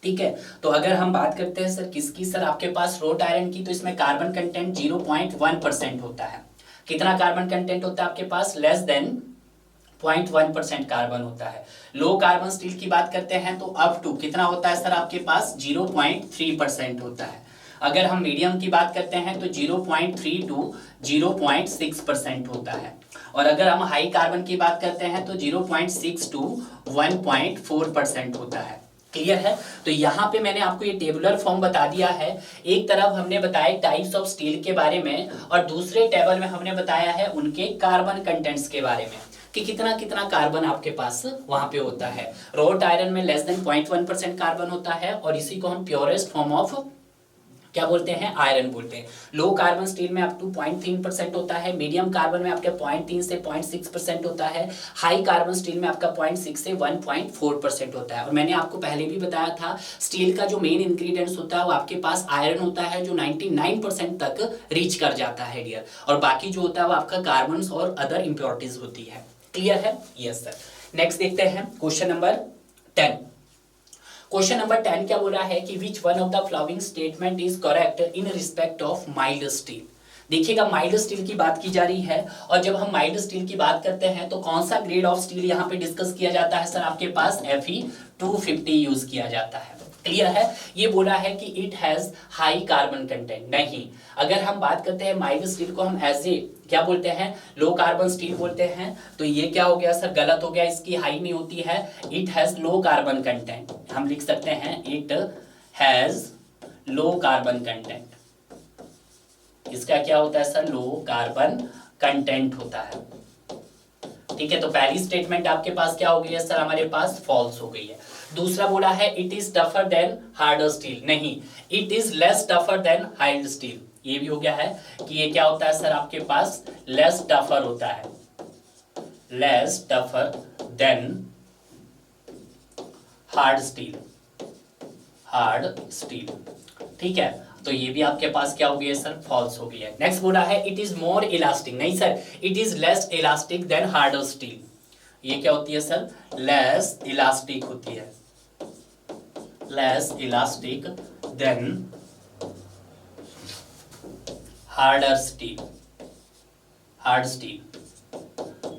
ठीक है, तो अगर हम बात करते हैं सर किसकी? सर आपके पास रॉट आयरन की, तो इसमें कार्बन कंटेंट 0.1% होता है। कितना कार्बन कंटेंट होता है आपके पास? लेस देन 0.1% कार्बन होता है। लो कार्बन स्टील की बात करते हैं तो अप टू कितना होता है सर आपके पास? 0.3% होता है। अगर हम मीडियम की बात करते हैं तो 0.3 टू 0.6% होता है। और अगर हम हाई कार्बन की बात करते हैं तो 0.6 टू 1.4% होता है। क्लियर है? तो यहाँ पे मैंने आपको ये टेबुलर फॉर्म बता दिया है। एक तरफ हमने बताया टाइप्स ऑफ स्टील के बारे में और दूसरे टेबल में हमने बताया है उनके कार्बन कंटेंट्स के बारे में कि कितना कितना कार्बन आपके पास वहां पे होता है। रॉट आयरन में लेस देन 0.1% कार्बन होता है और इसी को हम प्योरेस्ट फॉर्म ऑफ क्या बोलते हैं? आयरन बोलते हैं। लो कार्बन स्टील में अप टू 0.3% होता है। मीडियम कार्बन में आपके 0.3 से 0.6% होता है। हाई कार्बन स्टील में आपका 0.6 से 1.4% होता है। और मैंने आपको पहले भी बताया था स्टील का जो मेन इंग्रेडिएंट्स होता है वो आपके पास आयरन होता है जो 99% तक रीच कर जाता है डियर। और बाकी जो होता है वो आपका कार्बन और अदर इंप्योरिटीज होती है। क्लियर है? Yes sir. नेक्स्ट देखते हैं क्वेश्चन नंबर 10। क्वेश्चन नंबर 10 क्या बोला है कि which one of the following statement is correct in respect of mild steel. देखिएगा माइल्ड स्टील की बात की जा रही है, और जब हम माइल्ड स्टील की बात करते हैं तो कौन सा ग्रेड ऑफ स्टील यहाँ पे डिस्कस किया जाता है सर, आपके पास Fe250 यूज किया जाता है। क्लियर है। ये बोला है कि it has high carbon content, नहीं, अगर हम बात करते हैं माइल्ड स्टील को हम एज ए क्या बोलते हैं, लो कार्बन स्टील बोलते हैं, तो ये क्या हो गया सर, गलत हो गया, इसकी हाई नहीं होती है, it has low carbon content, हम लिख सकते हैं it has low carbon content, इसका क्या होता है सर, लो कार्बन कंटेंट होता है। ठीक है, तो पहली स्टेटमेंट आपके पास क्या हो गई है सर, हमारे पास फॉल्स हो गई है। दूसरा बोला है it is tougher than harder steel, नहीं, it is less tougher than hard steel, ये भी हो गया है कि ये क्या होता है सर, आपके पास लेस टफर होता है, less tougher than hard steel, hard steel. ठीक है, तो ये भी आपके पास क्या हो गया सर, फॉल्स हो गया है। नेक्स्ट बोला है इट इज मोर इलास्टिक, नहीं sir, it is less elastic than harder steel, ये क्या होती है सर, लेस इलास्टिक होती है, less elastic than harder steel, hard steel.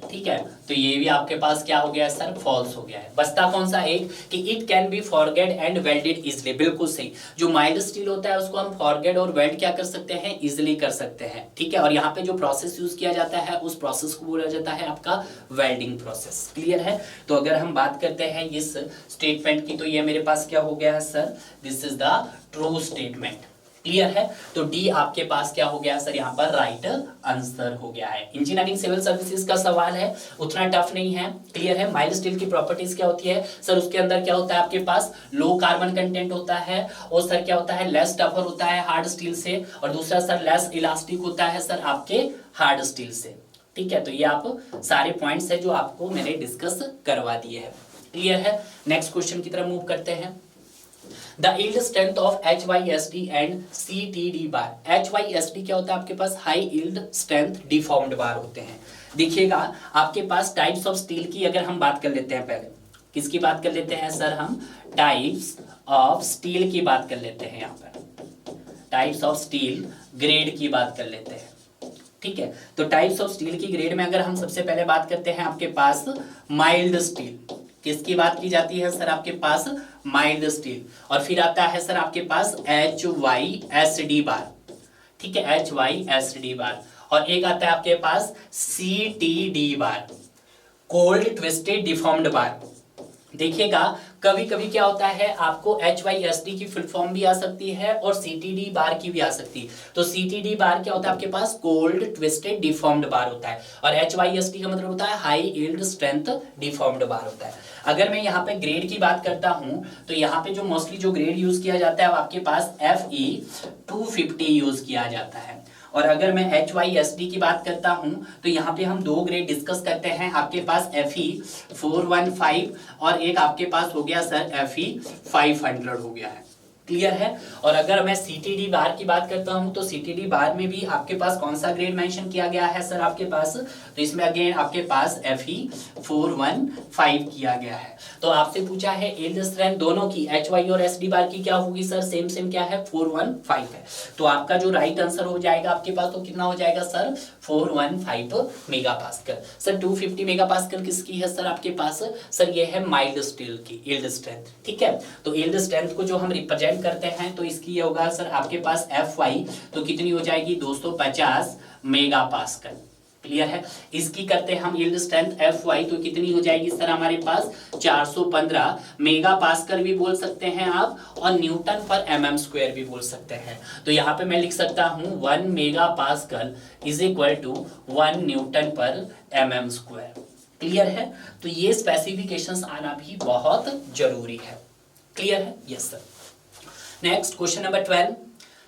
ठीक है, तो ये भी आपके पास क्या हो गया सर, फॉल्स हो गया है। बचता कौन सा एक, कि it can be forget and welded easily, बिल्कुल सही, जो माइल्ड स्टील होता है उसको हम फॉरगेट और वेल्ड क्या कर सकते हैं, इजिली कर सकते हैं। ठीक है, और यहाँ पे जो प्रोसेस यूज किया जाता है उस प्रोसेस को बोला जाता है आपका वेल्डिंग प्रोसेस। क्लियर है। तो अगर हम बात करते हैं इस स्टेटमेंट की, तो ये मेरे पास क्या हो गया है sir, this is the true statement. Clear है, तो डी आपके पास क्या हो गया सर, यहाँ पर राइट आंसर हो गया है। इंजीनियरिंग सिविल सर्विसेज का सवाल है, उतना टफ नहीं है। क्लियर है। माइल्ड स्टील की प्रॉपर्टीज क्या होती है सर, उसके अंदर क्या होता है आपके पास, लो कार्बन कंटेंट होता है, और सर क्या होता है, लेस टफर होता है हार्ड स्टील से, और दूसरा सर लेस इलास्टिक होता है सर आपके हार्ड स्टील से। ठीक है, तो ये आप सारे पॉइंट्स है जो आपको मैंने डिस्कस करवा दिए हैं। क्लियर है। नेक्स्ट क्वेश्चन की तरफ मूव करते हैं। The yield strength of HYSD and CTD bar, HYSD क्या होता है आपके पास, high yield strength deformed bar होते हैं। देखिएगा आपके पास टाइप्स ऑफ स्टील की अगर हम बात कर लेते हैं, पहले किसकी बात कर लेते हैं सर, हम टाइप्स ऑफ स्टील की बात कर लेते हैं। यहाँ पर टाइप्स ऑफ स्टील ग्रेड की बात कर लेते हैं। ठीक है, तो टाइप्स ऑफ स्टील की ग्रेड में अगर हम सबसे पहले बात करते हैं आपके पास माइल्ड स्टील, किसकी बात की जाती है सर, आपके पास माइल्ड स्टील, और फिर आता है सर आपके पास HYSD बार। ठीक है, HYSD बार, और एक आता है आपके पास CTD बार, कोल्ड ट्विस्टेड डिफॉर्म्ड बार। देखिएगा कभी कभी क्या होता है, आपको HYSD की फुल फॉर्म भी आ सकती है और CTD बार की भी आ सकती है। तो CTD बार क्या होता है आपके पास, कोल्ड ट्विस्टेड डिफॉर्म्ड बार होता है, और HYSD का मतलब होता है हाई यील्ड स्ट्रेंथ डिफॉर्म्ड बार होता है। अगर मैं यहाँ पे ग्रेड की बात करता हूँ, तो यहाँ पे जो मोस्टली जो ग्रेड यूज किया जाता है वो आपके पास Fe250 यूज किया जाता है। और अगर मैं HYSD की बात करता हूं, तो यहाँ पे हम दो ग्रेड डिस्कस करते हैं, आपके पास Fe415 और एक आपके पास हो गया सर Fe500 हो गया है। क्लियर है। और अगर मैं CTD बार की बात करता हूं, तो CTD बार में भी आपके पास कौन सा ग्रेड मेंशन किया गया है सर आपके पास, तो इसमें अगेन आपके पास Fe415 किया गया है। तो आपसे पूछा है यील्ड स्ट्रेंथ दोनों की, HY और SD बार की क्या होगी सर, सेम सेम क्या है, 415 है। तो आपका जो राइट आंसर हो जाएगा आपके पास, तो कितना हो जाएगा सर, 415 मेगापास्कल। सर 250 मेगापास्कल किसकी है सर आपके पास, सर ये है माइल्ड स्टील की यील्ड स्ट्रेंथ। ठीक है, तो यील्ड स्ट्रेंथ को जो हम रिप्रेजेंट करते हैं, तो इसकी ये होगा सर आपके पास FY, तो कितनी हो जाएगी 250 मेगापास्कल। क्लियर है। इसकी करते हैं हम यील्ड स्ट्रेंथ FY, तो कितनी हो जाएगी सर हमारे पास 415 मेगापास्कल भी बोल सकते हैं आप, और न्यूटन पर mm स्क्वायर भी बोल सकते हैं। तो यहाँ पे मैं लिख सकता हूँ 1 megapascal is equal to 1 newton per mm square. Clear है। तो ये स्पेसिफिकेशंस आना भी बहुत जरूरी है। क्लियर है। Yes sir. Next question number 12,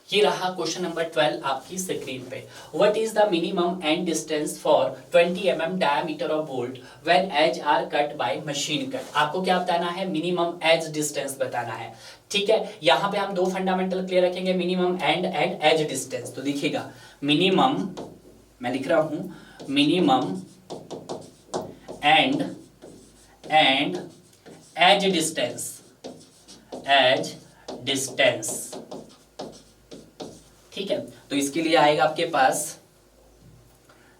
ये रहा क्वेश्चन नंबर 12 आपकी स्क्रीन पे। What is the minimum end distance for 20 mm diameter of bolt when edge are cut by machine cut. आपको क्या बताना है, मिनिमम एज डिस्टेंस बताना है। ठीक है, यहाँ पे हम दो फंडामेंटल क्लियर रखेंगे, मिनिमम एंड एज डिस्टेंस। तो देखिएगा मिनिमम, मैं लिख रहा हूं minimum end edge distance, edge distance. ठीक है, तो इसके लिए आएगा आपके पास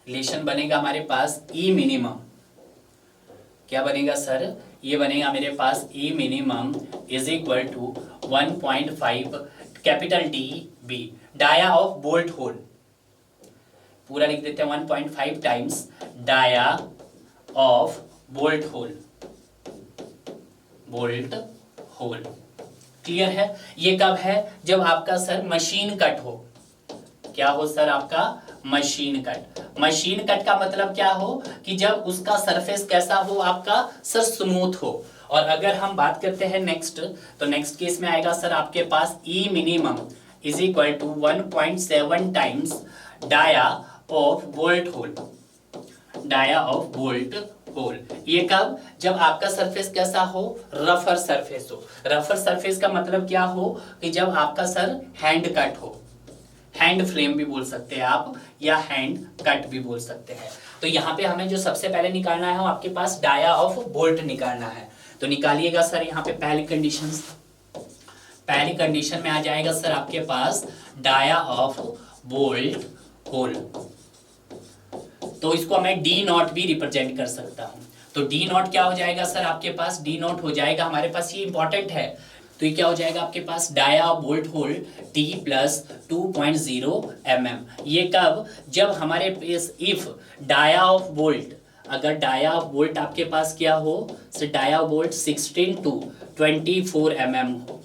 रिलेशन बनेगा हमारे पास ई मिनिमम, क्या बनेगा सर, ये बनेगा मेरे पास E minimum is equal to 1.5 capital D B dia of bolt hole, पूरा लिख देते हैं 1.5 times dia of bolt hole, bolt hole. Clear है? ये कब है, जब आपका सर मशीन कट हो, क्या हो सर आपका मशीन कट। मशीन कट का मतलब क्या हो कि जब उसका सरफेस कैसा हो आपका सर स्मूथ हो। और अगर हम बात करते हैं नेक्स्ट, तो नेक्स्ट केस में आएगा सर आपके पास E minimum is equal to 1.7 times dia of bolt hole, dia of bolt hole. ये कब, जब आपका सरफेस कैसा हो, रफर सरफेस हो। रफर सरफेस का मतलब क्या हो कि जब आपका सर हैंड कट हो, हैंड फ्लेम भी बोल सकते हैं आप या हैंड कट भी बोल सकते हैं। तो यहाँ पे हमें जो सबसे पहले निकालना है वो आपके पास डाया ऑफ बोल्ट निकालना है। तो निकालिएगा सर यहाँ पे पहली कंडीशन में आ जाएगा सर आपके पास डाया ऑफ बोल्ट होल, तो इसको मैं डी नॉट भी रिप्रेजेंट कर सकता हूं। तो डी नॉट क्या हो जाएगा सर आपके पास, डी नॉट हो जाएगा हमारे पास, ये इंपॉर्टेंट है, तो ये क्या हो जाएगा आपके पास dia bolt hole T plus 2.0 mm। ये कब, जब हमारे पास इफ डाया ऑफ बोल्ट, अगर डाया ऑफ बोल्ट आपके पास क्या हो sir, dia bolt 16 to 24 mm हो,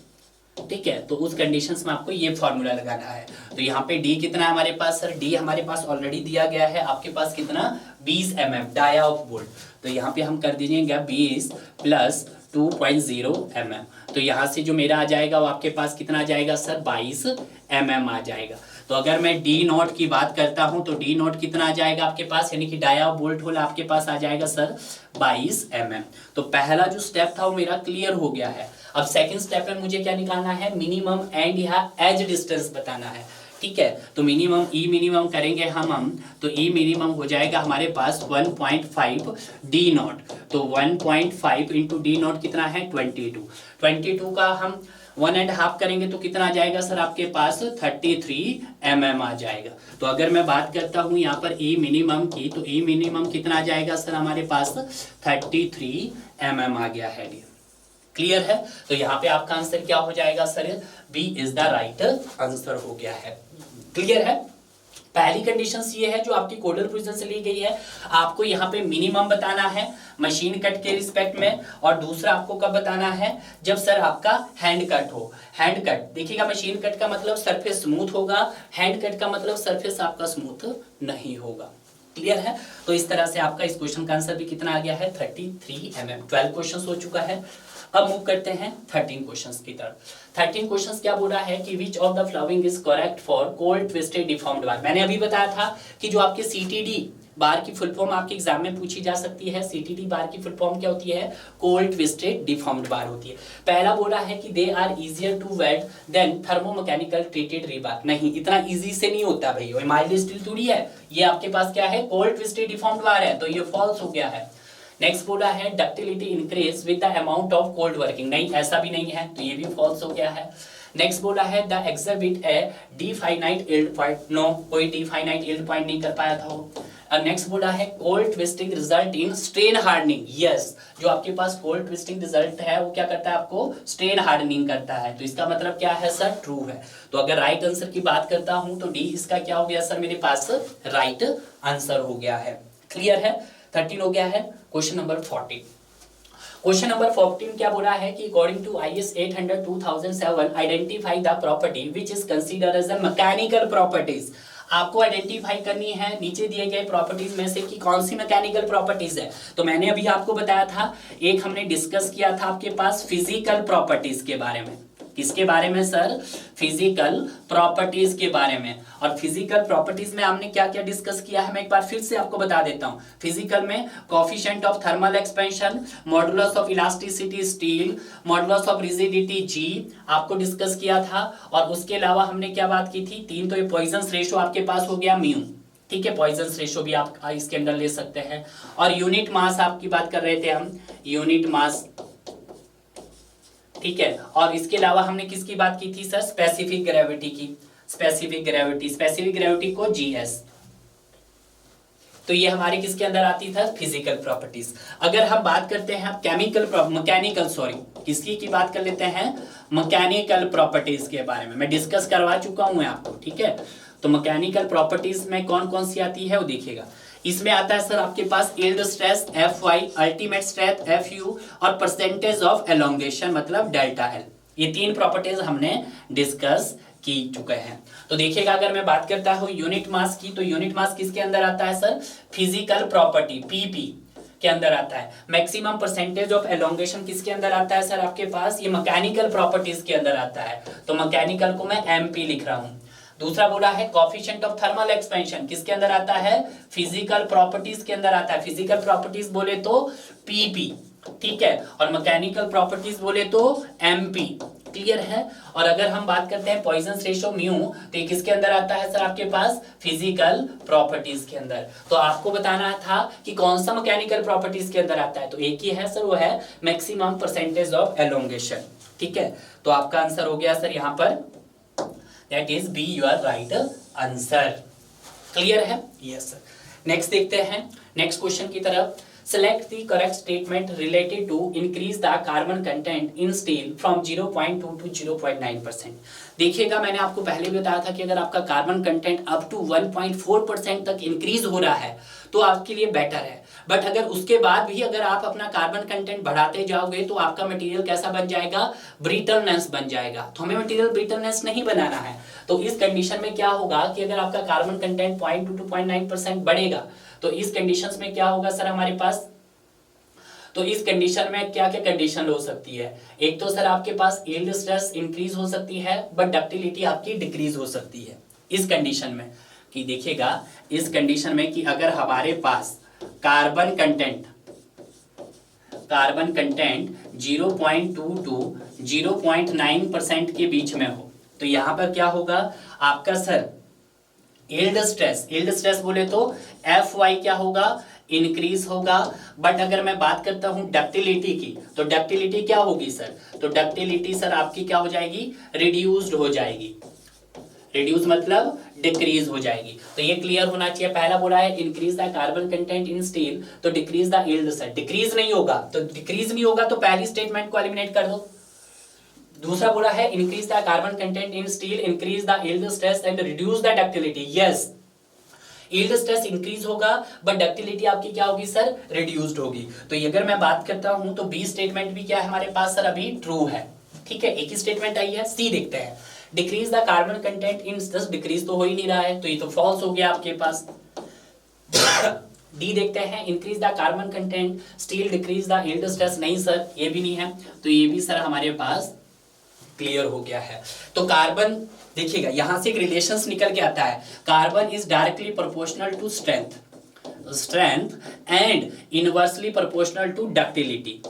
ठीक है, तो उस कंडीशंस में आपको ये फॉर्मूला लगाना है। तो यहाँ पे डी कितना है हमारे पास सर, डी हमारे पास ऑलरेडी दिया गया है आपके पास कितना 20 mm डाया ऑफ बोल्ट, तो यहाँ पे हम कर दीजिएगा 20 प्लस 2.0 mm। तो यहाँ से जो मेरा आ जाएगा वो आपके पास कितना आ जाएगा सर 22 mm आ जाएगा। तो अगर मैं डी नॉट की बात करता हूं तो डी नॉट कितना आ जाएगा आपके पास, यानी कि डाया बोल्ट होल आपके पास आ जाएगा सर 22 mm। तो पहला जो स्टेप था वो मेरा क्लियर हो गया है। अब सेकंड स्टेप में मुझे क्या निकालना है, मिनिमम एंड यहाँ एज डिस्टेंस बताना है, ठीक है। तो मिनिमम ई मिनिमम करेंगे हम तो ई मिनिमम हो जाएगा हमारे पास 1.5 डी नॉट, तो 1.5 इंटू डी नॉट कितना है 22 का हम 1.5 करेंगे तो कितना आ जाएगा सर आपके पास 33 mm आ जाएगा। तो अगर मैं बात करता हूं यहाँ पर ई मिनिमम की, तो ई मिनिमम कितना आ जाएगा सर हमारे पास 33 mm आ गया है। क्लियर है? तो यहाँ पे आपका आंसर क्या हो जाएगा sir, B is the right answer हो गया है। क्लियर है? पहली कंडीशन ये है जो आपकी कोडल प्रोविजन से ली गई है, आपको यहाँ पे मिनिमम बताना है मशीन कट के रिस्पेक्ट में, और दूसरा आपको कब बताना है, जब सर आपका हैंड कट हो। हैंड कट देखिएगा, मशीन कट का मतलब सरफेस स्मूथ होगा, हैंड कट का मतलब सरफेस आपका स्मूथ नहीं होगा। क्लियर है? तो इस तरह से आपका इस क्वेश्चन का आंसर भी कितना आ गया है 33 mm। 12 क्वेश्चन हो चुका है। अब मूव करते हैं 13 क्वेश्चंस की तरफ। 13 क्वेश्चंस क्या बोल रहा है कि which of the following is correct for cold twisted deformed bar. मैंने अभी बताया था कि जो आपके सीटीडी बार की फुल फॉर्म आपके एग्जाम में पूछी जा सकती है। सीटीडी बार की फुल फॉर्म क्या होती है, कोल्ड ट्विस्टेड डिफॉर्म्ड बार होती है। पहला बोला है कि they are easier to weld than thermomechanical treated rebar. नहीं, इतना इजी से नहीं होता भाई, और माइल्ड स्टील थोड़ी है, ये आपके पास क्या है कोल्ड ट्विस्टेड डिफॉर्म्ड बार है, तो ये फॉल्स हो गया है। नेक्स्ट बोला है ductility increase with the amount of cold working. नहीं, ऐसा भी नहीं है, तो ये भी फॉल्स हो गया है। नेक्स्ट बोला है the exhibit a definite yield point. No, कोई डिफाइनाइट यील्ड पॉइंट नहीं कर पाया था वो। नेक्स्ट बोला है cold twisting result in strain hardening. Yes, जो आपके पास कोल्ड ट्विस्टिंग रिजल्ट है वो क्या करता है, आपको स्ट्रेन हार्डनिंग करता है, तो इसका मतलब क्या है सर, ट्रू है। तो अगर राइट आंसर की बात करता हूं तो डी इसका क्या हो गया सर, मेरे पास राइट आंसर हो गया है। क्लियर है? 13 हो गया है। Question number 14। क्वेश्चन नंबर 14 क्या बोला है कि according to IS 800/2007 identify the property which is considered as a mechanical properties. आपको आइडेंटिफाई करनी है नीचे दिए गए प्रॉपर्टीज में से कि कौन सी मैकेनिकल प्रॉपर्टीज है। तो मैंने अभी आपको बताया था, एक हमने डिस्कस किया था आपके पास फिजिकल प्रॉपर्टीज के बारे में। किसके बारे में सर, फिजिकल प्रॉपर्टीज के बारे में। और फिजिकल प्रॉपर्टीज में हमने क्या क्या डिस्कस किया है, मैं एक बार फिर से आपको बता देता हूं। फिजिकल में coefficient of thermal expansion, modulus of elasticity steel, modulus of rigidity G आपको डिस्कस किया था। और उसके अलावा हमने क्या बात की थी, 3 तो ये पॉइजन रेशो आपके पास हो गया म्यू, ठीक है, पॉइजन रेशो भी आप इसके अंदर ले सकते हैं। और यूनिट मास आपकी बात कर रहे थे हम, यूनिट मास, ठीक है। और इसके अलावा हमने किसकी बात की थी सर, स्पेसिफिक ग्रेविटी की। स्पेसिफिक ग्रेविटी को जीएस। तो ये हमारी किसके अंदर आती था, फिजिकल प्रॉपर्टीज। अगर हम बात करते हैं किसकी की बात कर लेते हैं, मैकेनिकल प्रॉपर्टीज के बारे में मैं डिस्कस करवा चुका हूं आपको, ठीक है। तो मैकेनिकल प्रॉपर्टीज में कौन कौन सी आती है वो देखिएगा। इसमें आता है सर आपके पास yield stress Fy, ultimate stress Fu और परसेंटेज ऑफ एलोंगेशन मतलब डेल्टा एल। ये तीन प्रॉपर्टीज हमने डिस्कस की चुके हैं। तो देखिएगा अगर मैं बात करता हूं यूनिट मास की, तो यूनिट मास किसके अंदर आता है सर, फिजिकल प्रॉपर्टी पीपी के अंदर आता है। मैक्सिमम परसेंटेज ऑफ एलोंगेशन किसके अंदर आता है सर आपके पास, ये मैकेनिकल प्रॉपर्टीज के अंदर आता है। तो मैकेनिकल को मैं एमपी लिख रहा हूं। दूसरा बोला है कोएफिशिएंट ऑफ थर्मल एक्सपेंशन किसके अंदर आता है, फिजिकल प्रॉपर्टीज के अंदर आता है। फिजिकल प्रॉपर्टीज बोले तो पीपी, ठीक है, और मैकेनिकल प्रॉपर्टीज बोले तो एमपी। क्लियर है। और अगर हम बात करते हैं पॉइजन रेशियो म्यू, तो ये किसके अंदर आता है सर आपके पास, फिजिकल प्रॉपर्टीज के अंदर। तो आपको बताना था कि कौन सा मैकेनिकल प्रॉपर्टीज के अंदर आता है, तो एक ही है सर, वो है मैक्सिमम परसेंटेज ऑफ एलोंगेशन, ठीक है। तो आपका आंसर हो गया सर यहाँ पर, that is be your right answer. Clear है, यस सर। नेक्स्ट देखते हैं नेक्स्ट क्वेश्चन की तरफ। Select the correct statement related to increase the carbon content in steel from 0.2 to 0.9%। देखिएगा मैंने आपको पहले भी बताया था कि अगर आपका कार्बन कंटेंट अप टू 1.4% तक इंक्रीज हो रहा है तो आपके लिए बेटर है। बट अगर उसके बाद भी अगर आप अपना कार्बन कंटेंट बढ़ाते जाओगे तो आपका मटेरियल कैसा बन जाएगा, ब्रिटलनेस बन जाएगा। तो हमें मटेरियल ब्रिटलनेस नहीं बनाना है। तो इस कंडीशन में क्या होगा कि अगर आपका कार्बन कंटेंट 0.2 to 0.9% बढ़ेगा तो इस कंडीशंस में क्या होगा सर हमारे पास, तो इस कंडीशन में क्या क्या कंडीशन हो सकती है। एक तो सर आपके पास यील्ड स्ट्रेस इंक्रीज हो सकती है बट डक्टिलिटी आपकी डिक्रीज हो सकती है इस कंडीशन में। कि देखिएगा इस कंडीशन में कि अगर हमारे पास कार्बन कंटेंट 0.2 टू 0.9% के बीच में हो तो यहां पर क्या होगा आपका सर, यील्ड स्ट्रेस बोले तो Fy क्या होगा, इंक्रीज होगा। बट अगर मैं बात करता हूं डक्टिलिटी की, तो डक्टिलिटी क्या होगी सर, तो डक्टिलिटी सर आपकी क्या हो जाएगी, रिड्यूस्ड हो जाएगी। रिड्यूस मतलब डिक्रीज हो जाएगी। तो ये क्लियर होना चाहिए। पहला बोला है increase the carbon content in steel, तो decrease the yield sir, decrease नहीं होगा, तो डिक्रीज नहीं होगा तो पहली स्टेटमेंट को एलिमिनेट कर दो। दूसरा बोला है increase the carbon content in steel, increase the yield stress and reduce the ductility. Yes, yield stress increase होगा बट डक्टिलिटी आपकी क्या होगी सर, रिड्यूस्ड होगी। तो ये अगर मैं बात करता हूं तो बी स्टेटमेंट भी क्या है हमारे पास सर, अभी ट्रू है, ठीक है। एक ही स्टेटमेंट आई है। सी देखते हैं, decrease the carbon content in, decrease तो हो ही नहीं रहा है तो ये तो फॉल्स हो गया आपके पास। डी देखते हैं, increase the carbon content steel, decrease the yield stress, नहीं सर ये भी नहीं है, तो ये भी सर हमारे पास क्लियर हो गया है। तो कार्बन देखिएगा यहां से एक रिलेशंस निकल के आता है, carbon is directly proportional to strength and inversely proportional to ductility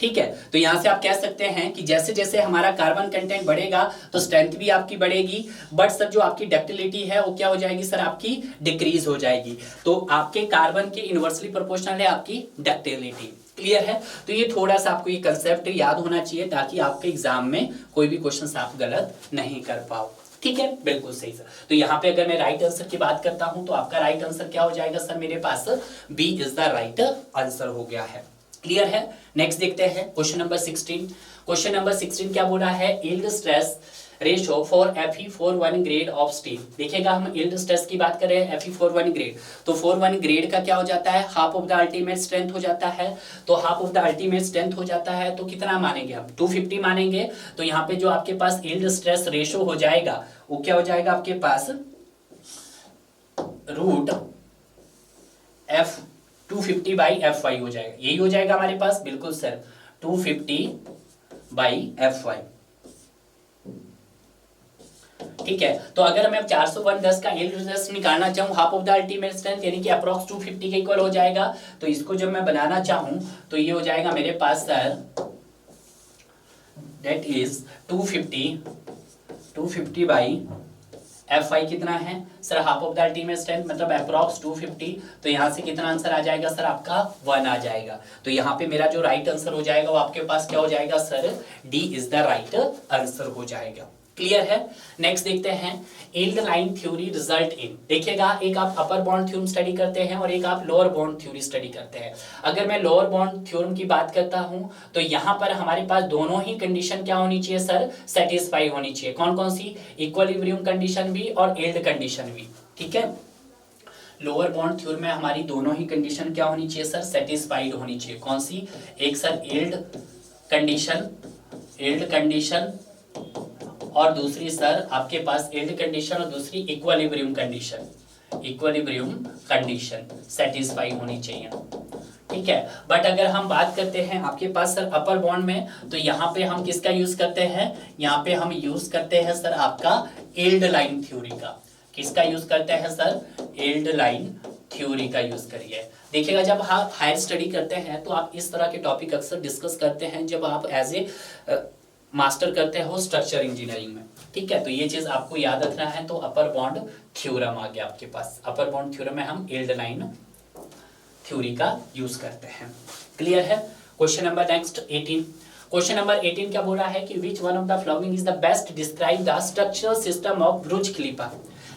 ठीक है। तो यहां से आप कह सकते हैं कि जैसे जैसे हमारा कार्बन कंटेंट बढ़ेगा तो स्ट्रेंथ भी आपकी बढ़ेगी, बट सर जो आपकी डक्टिलिटी है वो क्या हो जाएगी सर, आपकी डिक्रीज हो जाएगी। तो आपके कार्बन के इनवर्सली प्रोपोर्शनल है आपकी डक्टिलिटी। क्लियर है। तो ये थोड़ा सा आपको ये कंसेप्ट याद होना चाहिए ताकि आपके एग्जाम में कोई भी क्वेश्चन आप गलत नहीं कर पाओ, ठीक है, बिल्कुल सही सर। तो यहाँ पे अगर मैं राइट आंसर की बात करता हूं तो आपका राइट आंसर क्या हो जाएगा सर, मेरे पास B is the right answer हो गया है। क्लियर है। नेक्स्ट देखते हैं क्वेश्चन नंबर 16। क्वेश्चन नंबर 16 क्या बोला है, yield stress ratio for Fe41 grade of steel. देखिएगा हम यील्ड स्ट्रेस की बात कर रहे हैं Fe41 ग्रेड, तो 41 ग्रेड का क्या हो जाता है, half of the ultimate strength हो जाता है। तो half of the ultimate strength हो जाता है तो कितना मानेंगे हम, 250 मानेंगे। तो यहाँ पे जो आपके पास यील्ड स्ट्रेस रेशो हो जाएगा वो क्या हो जाएगा आपके पास, रूट F 250 बाई Fy हो जाएगा। यही हो जाएगा हमारे पास, बिल्कुल सर, 250 बाई Fy, ठीक है। तो अगर मैं 401 का यील्ड स्ट्रेस निकालना चाहूँ half of the ultimate strength यानी कि अप्रॉक्स 250 के इक्वल हो जाएगा। तो इसको जब मैं बनाना चाहूँ तो ये हो जाएगा मेरे पास sir, that is 250 by Fy कितना है sir, half of the ultimate strength मतलब अप्रॉक्स 250, तो यहाँ से कितना आंसर आ जाएगा सर आपका 1 आ जाएगा। तो यहाँ पे मेरा जो राइट आंसर हो जाएगा वो आपके पास क्या हो जाएगा sir, D is the right answer हो जाएगा। क्लियर है। नेक्स्ट देखते हैं yield line theory result in. देखिएगा, एक आप अपर बाउंड थ्योरम स्टडी करते हैं और एक आप लोअर बाउंड थ्योरी स्टडी करते हैं। अगर मैं लोअर बाउंड थ्योरम की बात करता हूं तो यहां पर हमारे पास दोनों ही कंडीशन क्या होनी चाहिए सर, सेटिस्फाई होनी चाहिए। कौन कौन सी, इक्विलिब्रियम कंडीशन भी और यील्ड कंडीशन भी। ठीक है, लोअर बाउंड थ्योरम में हमारी दोनों ही कंडीशन क्या होनी चाहिए सर, सेटिस्फाइड होनी चाहिए। कौन सी, एक सर यील्ड कंडीशन और दूसरी सर आपके पास यील्ड कंडीशन और दूसरी इक्विलिब्रियम कंडीशन सेटिस्फाई होनी चाहिए। ठीक है, बट अगर हम बात करते हैं आपके पास सर अपर बॉन्ड में, तो यहाँ पे हम किसका यूज करते हैं, यहाँ पे हम यूज करते हैं सर आपका यील्ड लाइन थ्योरी का। किसका यूज करते हैं सर, यील्ड लाइन थ्योरी का यूज करिए। देखिएगा, जब आप हायर स्टडी करते हैं तो आप इस तरह के टॉपिक अक्सर डिस्कस करते हैं जब आप एज ए मास्टर करते हो स्ट्रक्चर इंजीनियरिंग में। ठीक है, तो ये चीज आपको याद रखना है। तो अपर बॉन्ड थ्योरम आ गया आपके पास। अपर बॉन्ड थ्योरम में हम यील्ड लाइन थ्योरी का यूज करते हैं। क्लियर है। Question number next 18। Question number 18 क्या बोल रहा है कि which one of the following is the best describe the structural system of Burj Khalifa.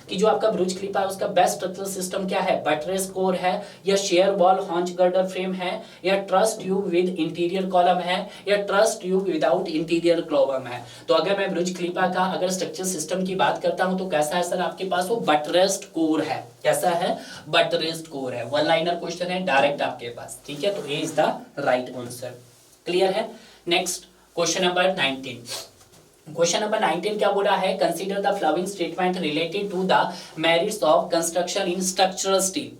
कि जो आपका ब्रुज खलीफा है उसका बेस्ट स्ट्रक्चरल सिस्टम क्या है, बटरेस कोर है या शेयर वॉल हॉन्च गर्डर फ्रेम है या truss tube with interior column है या truss tube without interior column है। तो अगर मैं ब्रुज खलीफा का अगर स्ट्रक्चर सिस्टम की बात करता हूं तो कैसा है सर आपके पास, वो बटरेस्ड कोर है। कैसा है, बटरेस्ड कोर है। वन लाइनर क्वेश्चन है डायरेक्ट आपके पास। ठीक है, तो A is the right answer. Clear है। Next question number 19। Question number 19 क्या बोल रहा है, consider the following statement related to the merits of construction in structural steel.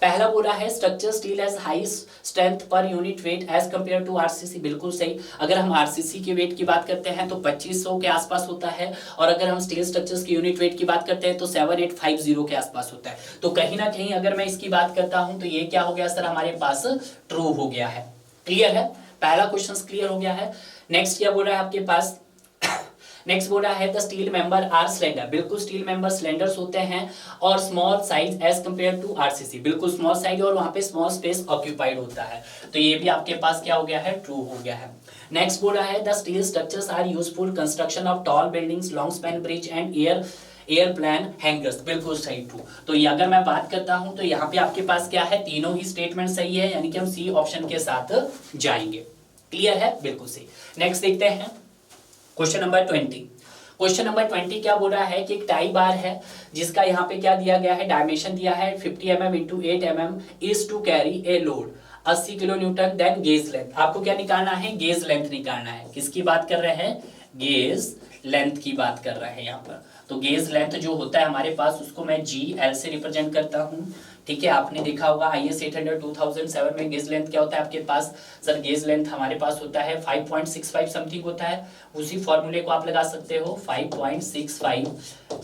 पहला बोल रहा है structure steel as high strength per unit weight as compare to RCC. बिल्कुल सही। अगर हम आरसीसी के वेट की बात करते हैं तो 2500 के आसपास होता है, और अगर हम स्टील स्ट्रक्चर्स की यूनिट वेट की बात करते हैं तो 7850 के आसपास होता है। तो कहीं ना कहीं अगर मैं इसकी बात करता हूं तो ये क्या हो गया सर, हमारे पास ट्रू हो गया है। क्लियर है, पहला क्वेश्चन क्लियर हो गया है। नेक्स्ट क्या बोल रहा है आपके पास, नेक्स्ट बोल रहा है the steel member are slender. बिल्कुल स्टील मेंबर स्लेंडर्स होते हैं और small size as compare to RCC. बिल्कुल स्मॉल साइज और वहां पे स्मॉल स्पेस ऑक्यूपाइड होता है। तो ये भी आपके पास क्या हो गया है, ट्रू हो गया है। नेक्स्ट बोल रहा है the steel structures are useful construction of tall buildings, long span bridge and airplane hangars. बिल्कुल सही, ट्रू। तो ये अगर मैं बात करता हूं तो यहाँ पे आपके पास क्या है, तीनों ही स्टेटमेंट सही है, यानी कि हम सी ऑप्शन के साथ जाएंगे। क्लियर है, बिल्कुल सही। नेक्स्ट देखते हैं क्वेश्चन नंबर 20। क्वेश्चन नंबर 20 क्या बोल रहा है कि एक टाई बार है जिसका यहाँ पे क्या दिया गया है, डायमेंशन दिया है 50 mm into 8 mm is to carry a load 80 kilo newton. Then gauge length, आपको क्या निकालना है, गेज लेंथ निकालना है। किसकी बात कर रहे हैं, गेज लेंथ की बात कर रहे हैं यहाँ पर। तो गेज लेंथ जो होता है हमारे पास उसको मैं GL से रिप्रेजेंट करता हूँ। ठीक है, आपने देखा होगा IS 800 2007 में गेज लेंथ क्या होता है आपके पास सर, गेज लेंथ हमारे पास होता है 5.65 समथिंग होता है। उसी फॉर्मूले को आप लगा सकते हो 5.65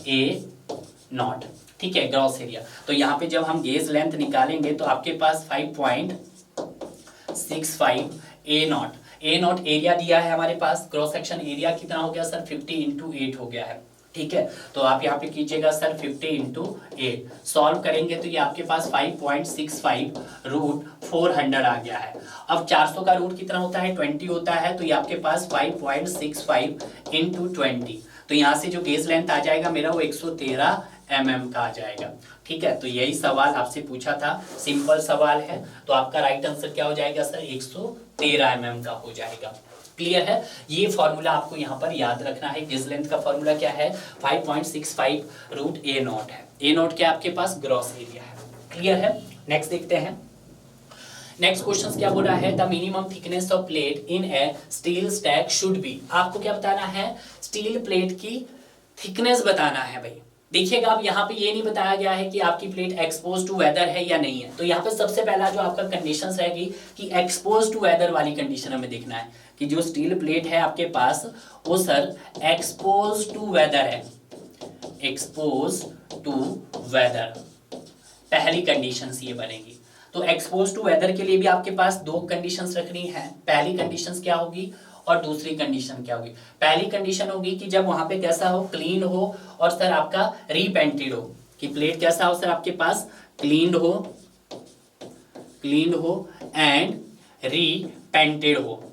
A0। ठीक है, ग्रॉस एरिया। तो यहाँ पे जब हम गेज लेंथ निकालेंगे तो आपके पास 5.65 A0 एरिया दिया है हमारे पास। क्रॉस सेक्शन एरिया कितना हो गया सर, 50 इंटू 8 हो गया है। ठीक है, तो आप यहाँ पे कीजिएगा सर 50 इंटू 8। सॉल्व करेंगे तो ये आपके पास 5.65 रूट 400 आ गया है। अब 400 का रूट कितना होता है, 20 होता है। तो ये आपके पास 5.65 इंटू 20। तो यहाँ से जो गेज लेंथ आ जाएगा मेरा वो 113 mm का आ जाएगा। ठीक है, तो यही सवाल आपसे पूछा था, सिंपल सवाल है। तो आपका राइट आंसर क्या हो जाएगा सर, 113 mm का हो जाएगा। क्लियर है। ये फॉर्मूला आपको यहाँ पर याद रखना है। गेज लेंथ का फॉर्मूला क्या है, 5.65 रूट A0 है। A0 क्या आपके पास, ग्रॉस एरिया है। क्लियर है। नेक्स्ट देखते हैं। नेक्स्ट क्वेश्चन क्या बोल रहा है, the minimum thickness of plate in A steel stack should be. आपको क्या बताना है, स्टील प्लेट की थिकनेस बताना है भाई। देखिएगा, अब यहाँ पे ये नहीं बताया गया है कि आपकी प्लेट एक्सपोज टू वेदर है या नहीं है। तो यहाँ पे सबसे पहला जो आपका कंडीशन रहेगी कि एक्सपोज टू वेदर वाली कंडीशन हमें देखना है कि जो स्टील प्लेट है आपके पास वो सर एक्सपोज टू वेदर है। एक्सपोज टू वेदर पहली कंडीशन ये बनेगी। तो एक्सपोज टू वेदर के लिए भी आपके पास दो कंडीशंस रखनी है। पहली कंडीशंस क्या होगी, और दूसरी कंडीशन क्या होगी? पहली कंडीशन होगी कि जब वहां पे कैसा हो, क्लीन हो और सर आपका रीपेंटेड हो, कि प्लेट कैसा हो सर आपके पास, क्लीन हो एंड रीपेंटेड हो।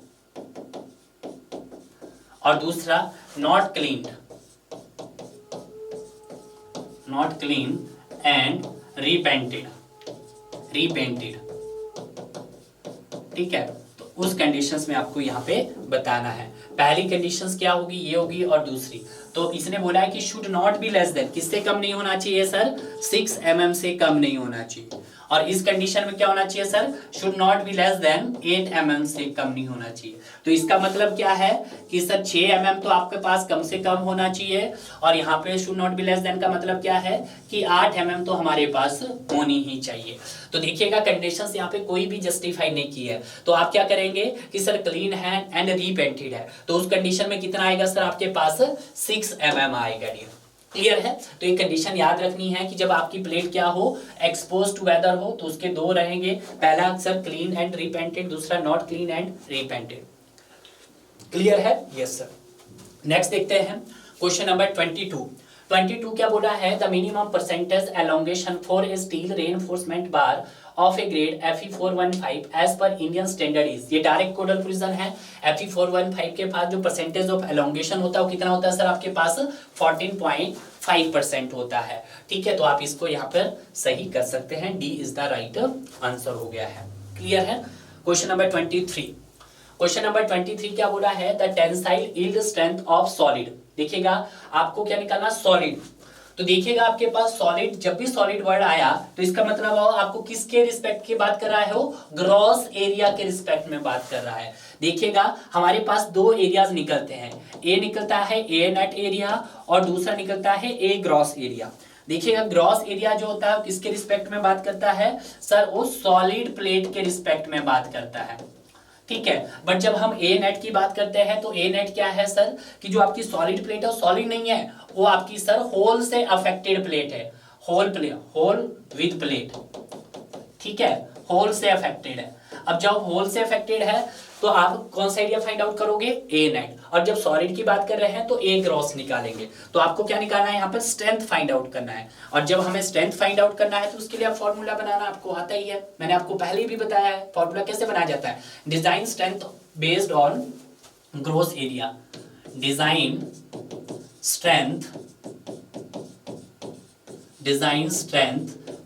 और दूसरा नॉट क्लीन एंड रीपेंटेड, ठीक है। तो उस कंडीशंस में आपको यहाँ पे बताना है। पहली कंडीशंस क्या होगी, ये होगी, और दूसरी तो इसने बोला है कि should not be less than, किससे कम नहीं होना चाहिए सर, 6 mm से कम नहीं होना चाहिए। और इस कंडीशन में क्या होना चाहिए sir, should not be less than 8 mm से कम नहीं होना चाहिए। तो इसका मतलब क्या है कि सर 6 mm तो आपके पास कम से कम होना चाहिए, और यहाँ पे should not be less than का मतलब क्या है कि 8 mm तो हमारे पास होनी ही चाहिए। तो देखिएगा कंडीशंस यहाँ पे कोई भी जस्टिफाई नहीं की है, तो आप क्या करेंगे कि सर क्लीन है एंड रीपेंटेड है, तो उस कंडीशन में कितना आएगा सर आपके पास 6 mm आएगा डियर। क्लियर है? तो ये कंडीशन याद रखनी है कि जब आपकी प्लेट क्या हो, एक्सपोज टू वेदर हो, तो उसके दो रहेंगे, पहला अक्सर क्लीन एंड रीपेंटेड, दूसरा not clean and repainted. Clear है? Yes sir. नेक्स्ट देखते हैं क्वेश्चन नंबर 22 क्या बोला है, the minimum percentage elongation for a steel reinforcement bar of a grade Fe415 as per Indian standard is. ये direct codal provision है। Fe415 के पास जो परसेंटेज ऑफ एलोंगेशन होता है वो कितना होता है सर आपके पास 14.5% होता है। ठीक है, तो आप इसको यहाँ पर सही कर सकते हैं, D is the right answer हो गया है। क्लियर है? क्वेश्चन नंबर 23 क्या बोला है, the tensile yield strength of solid. देखिएगा आपको क्या निकालना, सॉलिड। तो देखिएगा आपके पास सॉलिड, जब भी सॉलिड वर्ड आया तो इसका मतलब आपको किसके रिस्पेक्ट की बात कर रहा है, वो ग्रॉस एरिया के रिस्पेक्ट में बात कर रहा है। देखिएगा हमारे पास दो एरियाज निकलते हैं, ए निकलता है ए नेट एरिया और दूसरा निकलता है ए ग्रॉस एरिया। देखिएगा ग्रॉस एरिया जो होता है किसके रिस्पेक्ट में बात करता है सर, वो सॉलिड प्लेट के रिस्पेक्ट में बात करता है। ठीक है, बट जब हम ए नेट की बात करते हैं तो ए नेट क्या है सर, कि जो आपकी सॉलिड प्लेट है वो सॉलिड नहीं है, वो आपकी सर होल से अफेक्टेड प्लेट है, होल विद प्लेट। ठीक है, होल से अफेक्टेड है। अब जब होल से अफेक्टेड है तो आप कौन सा एरिया फाइंड आउट करोगे, ए नेट। और जब सॉलिड की बात कर रहे हैं तो ए ग्रॉस निकालेंगे। तो आपको क्या निकालना है यहाँ पर, स्ट्रेंथ फाइंड आउट करना है। और जब हमें स्ट्रेंथ फाइंड आउट करना है तो उसके लिए आप फॉर्मूला बनाना आपको आता ही है, मैंने आपको पहले भी बताया है फॉर्मूला कैसे बनाया जाता है। Design strength based on gross area, design strength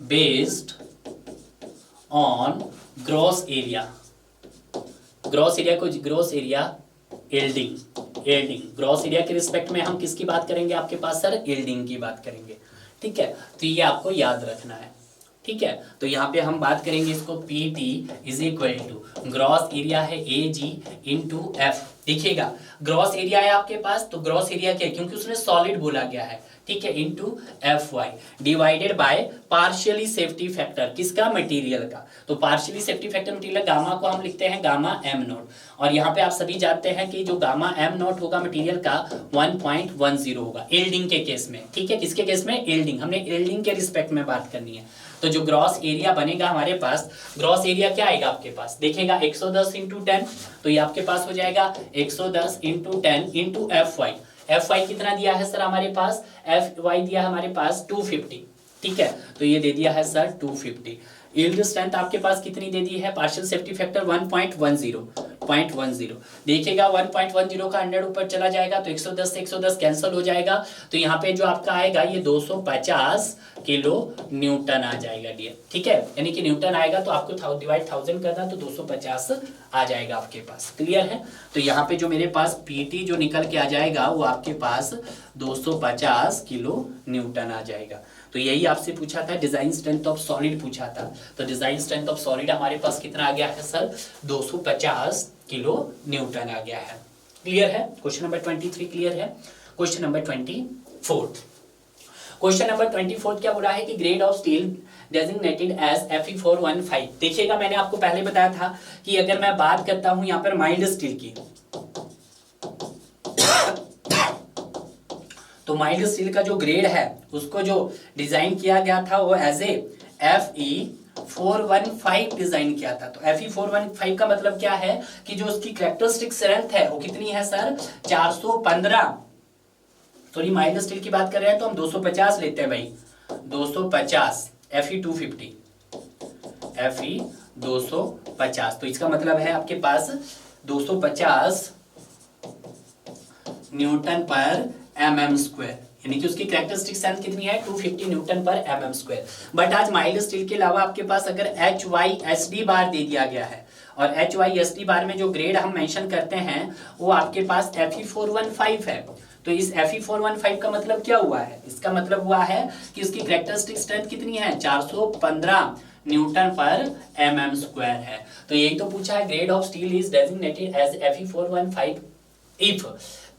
based on gross area. Gross area yielding. Gross area के रिस्पेक्ट में हम किसकी बात करेंगे आपके पास सर, यील्डिंग की बात करेंगे। ठीक है, तो ये आपको याद रखना है। ठीक है, तो यहाँ पे हम बात करेंगे इसको, PT is equal to gross area है AG इंटू F। देखिएगा ग्रॉस एरिया है आपके पास, तो ग्रॉस एरिया क्या है, क्योंकि उसने सॉलिड बोला गया है। ठीक है, into FY divided by partially safety factor, किसका, मटेरियल का। तो partially safety factor material gamma को हम लिखते हैं गामा m0, और यहाँ पे आप सभी जानते हैं कि जो गामा m0 होगा मटेरियल का 1.10 होगा यील्डिंग के केस में। ठीक है, किसके केस में, यील्डिंग। हमने यील्डिंग के रिस्पेक्ट में बात करनी है। तो जो ग्रॉस एरिया बनेगा हमारे पास, ग्रॉस एरिया क्या आएगा आपके पास, देखिएगा 110 इंटू 10, तो ये आपके पास हो जाएगा 110 इंटू 10 इंटू FY कितना दिया है सर हमारे पास, FY दिया है हमारे पास 250। ठीक है, तो ये दे दिया है सर 250। यील्ड स्ट्रेंथ आपके पास कितनी दे दी है, पार्शियल सेफ्टी फैक्टर 1.10। देखिएगा 1.10 का 100 ऊपर चला जाएगा तो 110 से 110 कैंसिल हो जाएगा, तो यहाँ पे जो आपका आएगा ये 250 किलो न्यूटन आ जाएगा डियर। ठीक है, यानी कि न्यूटन आएगा तो आपको डिवाइड 1000 करना, तो 250 आ जाएगा आपके पास। क्लियर है? तो यहाँ पे जो मेरे पास PT जो निकल के आ जाएगा वो आपके पास 250 किलो न्यूटन आ जाएगा। तो यही आपसे पूछा था, डिजाइन स्ट्रेंथ ऑफ सॉलिड पूछा था, तो डिजाइन स्ट्रेंथ ऑफ सॉलिड हमारे पास कितना आ गया है सर, 250 किलो न्यूटन आ गया है। क्लियर है? क्वेश्चन नंबर 23 क्लियर है। क्वेश्चन नंबर 24 क्या बोला है कि grade of steel designated as Fe415। देखिएगा मैंने आपको पहले बताया था कि अगर मैं बात करता हूं यहां पर माइल्ड स्टील की, तो माइल्ड स्टील का जो ग्रेड है उसको जो डिजाइन किया गया था वो एज ए 415 डिजाइन किया था। तो Fe415 का मतलब क्या है कि जो उसकी कैरेक्टरिस्टिक स्ट्रेंथ है वो कितनी है सर, 415। सॉरी माइल्ड स्टील की बात कर रहे हैं तो हम 250 लेते हैं भाई, 250 Fe250, Fe250। तो इसका मतलब है आपके पास 250 न्यूटन पर mm², यानी कि उसकी कैरेक्टरिस्टिक स्ट्रेंथ कितनी है, 250 न्यूटन पर mm²। बट आज माइल्ड स्टील के अलावा आपके पास अगर HYSD बार दे दिया गया है, और HYSD बार में जो ग्रेड हम मेंशन करते हैं वो आपके पास Fe415 है। तो इस Fe415 का मतलब क्या हुआ है, इसका मतलब हुआ है कि उसकी कैरेक्टरिस्टिक स्ट्रेंथ कितनी है, 415 न्यूटन पर mm² है। तो यही तो पूछा है, grade of steel is designated as Fe415 if,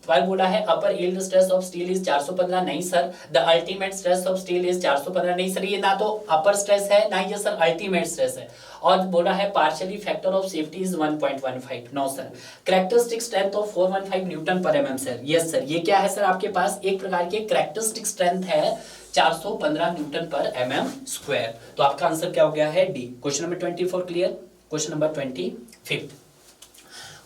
पर बोला है upper yield stress of steel is 415, नहीं sir. The ultimate stress of steel is 415, नहीं सर, ये ना तो अपर स्ट्रेस है ना ये सर अल्टीमेट स्ट्रेस है। और बोला है partially factor of safety is 1.15, no sir. Characteristic strength of 415 newton per mm sir, yes sir. ये क्या है सर, आपके पास एक प्रकार की कैरेक्टरिस्टिक स्ट्रेंथ है 415 न्यूटन पर mm²। तो आपका आंसर क्या हो गया है, D. Question number 24 clear. Question number 25,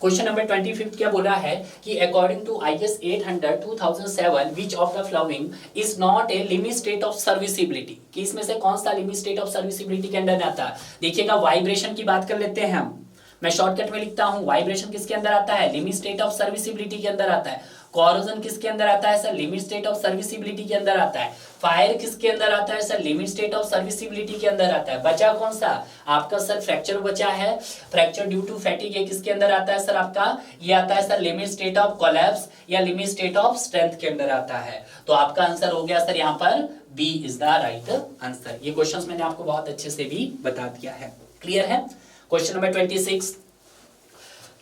question number 25 क्या बोला है कि according to IS 800/2007 which of the following is not a limit state of serviceability, कि इसमें से कौन सा लिमिट स्टेट ऑफ सर्विसिबिलिटी के अंदर आता है। देखिएगा वाइब्रेशन की बात कर लेते हैं हम, मैं शॉर्टकट में लिखता हूं, वाइब्रेशन किसके अंदर आता है, लिमिट स्टेट ऑफ सर्विसिबिलिटी के अंदर आता है। कॉरोजन किसके अंदर आता है sir, limit state of serviceability के अंदर आता है। फायर किसके अंदर आता है sir, limit state of serviceability के अंदर आता है। बचा कौन सा आपका सर, फ्रैक्चर बचा है, फ्रैक्चर ड्यू टू फैटिग, ये किसके अंदर आता है सर आपका, ये आता है sir limit state of collapse या लिमिट स्टेट ऑफ स्ट्रेंथ के अंदर आता है। तो आपका आंसर हो गया सर यहाँ पर B is the right answer. ये क्वेश्चंस मैंने आपको बहुत अच्छे से भी बता दिया है, क्लियर है। क्वेश्चन नंबर 26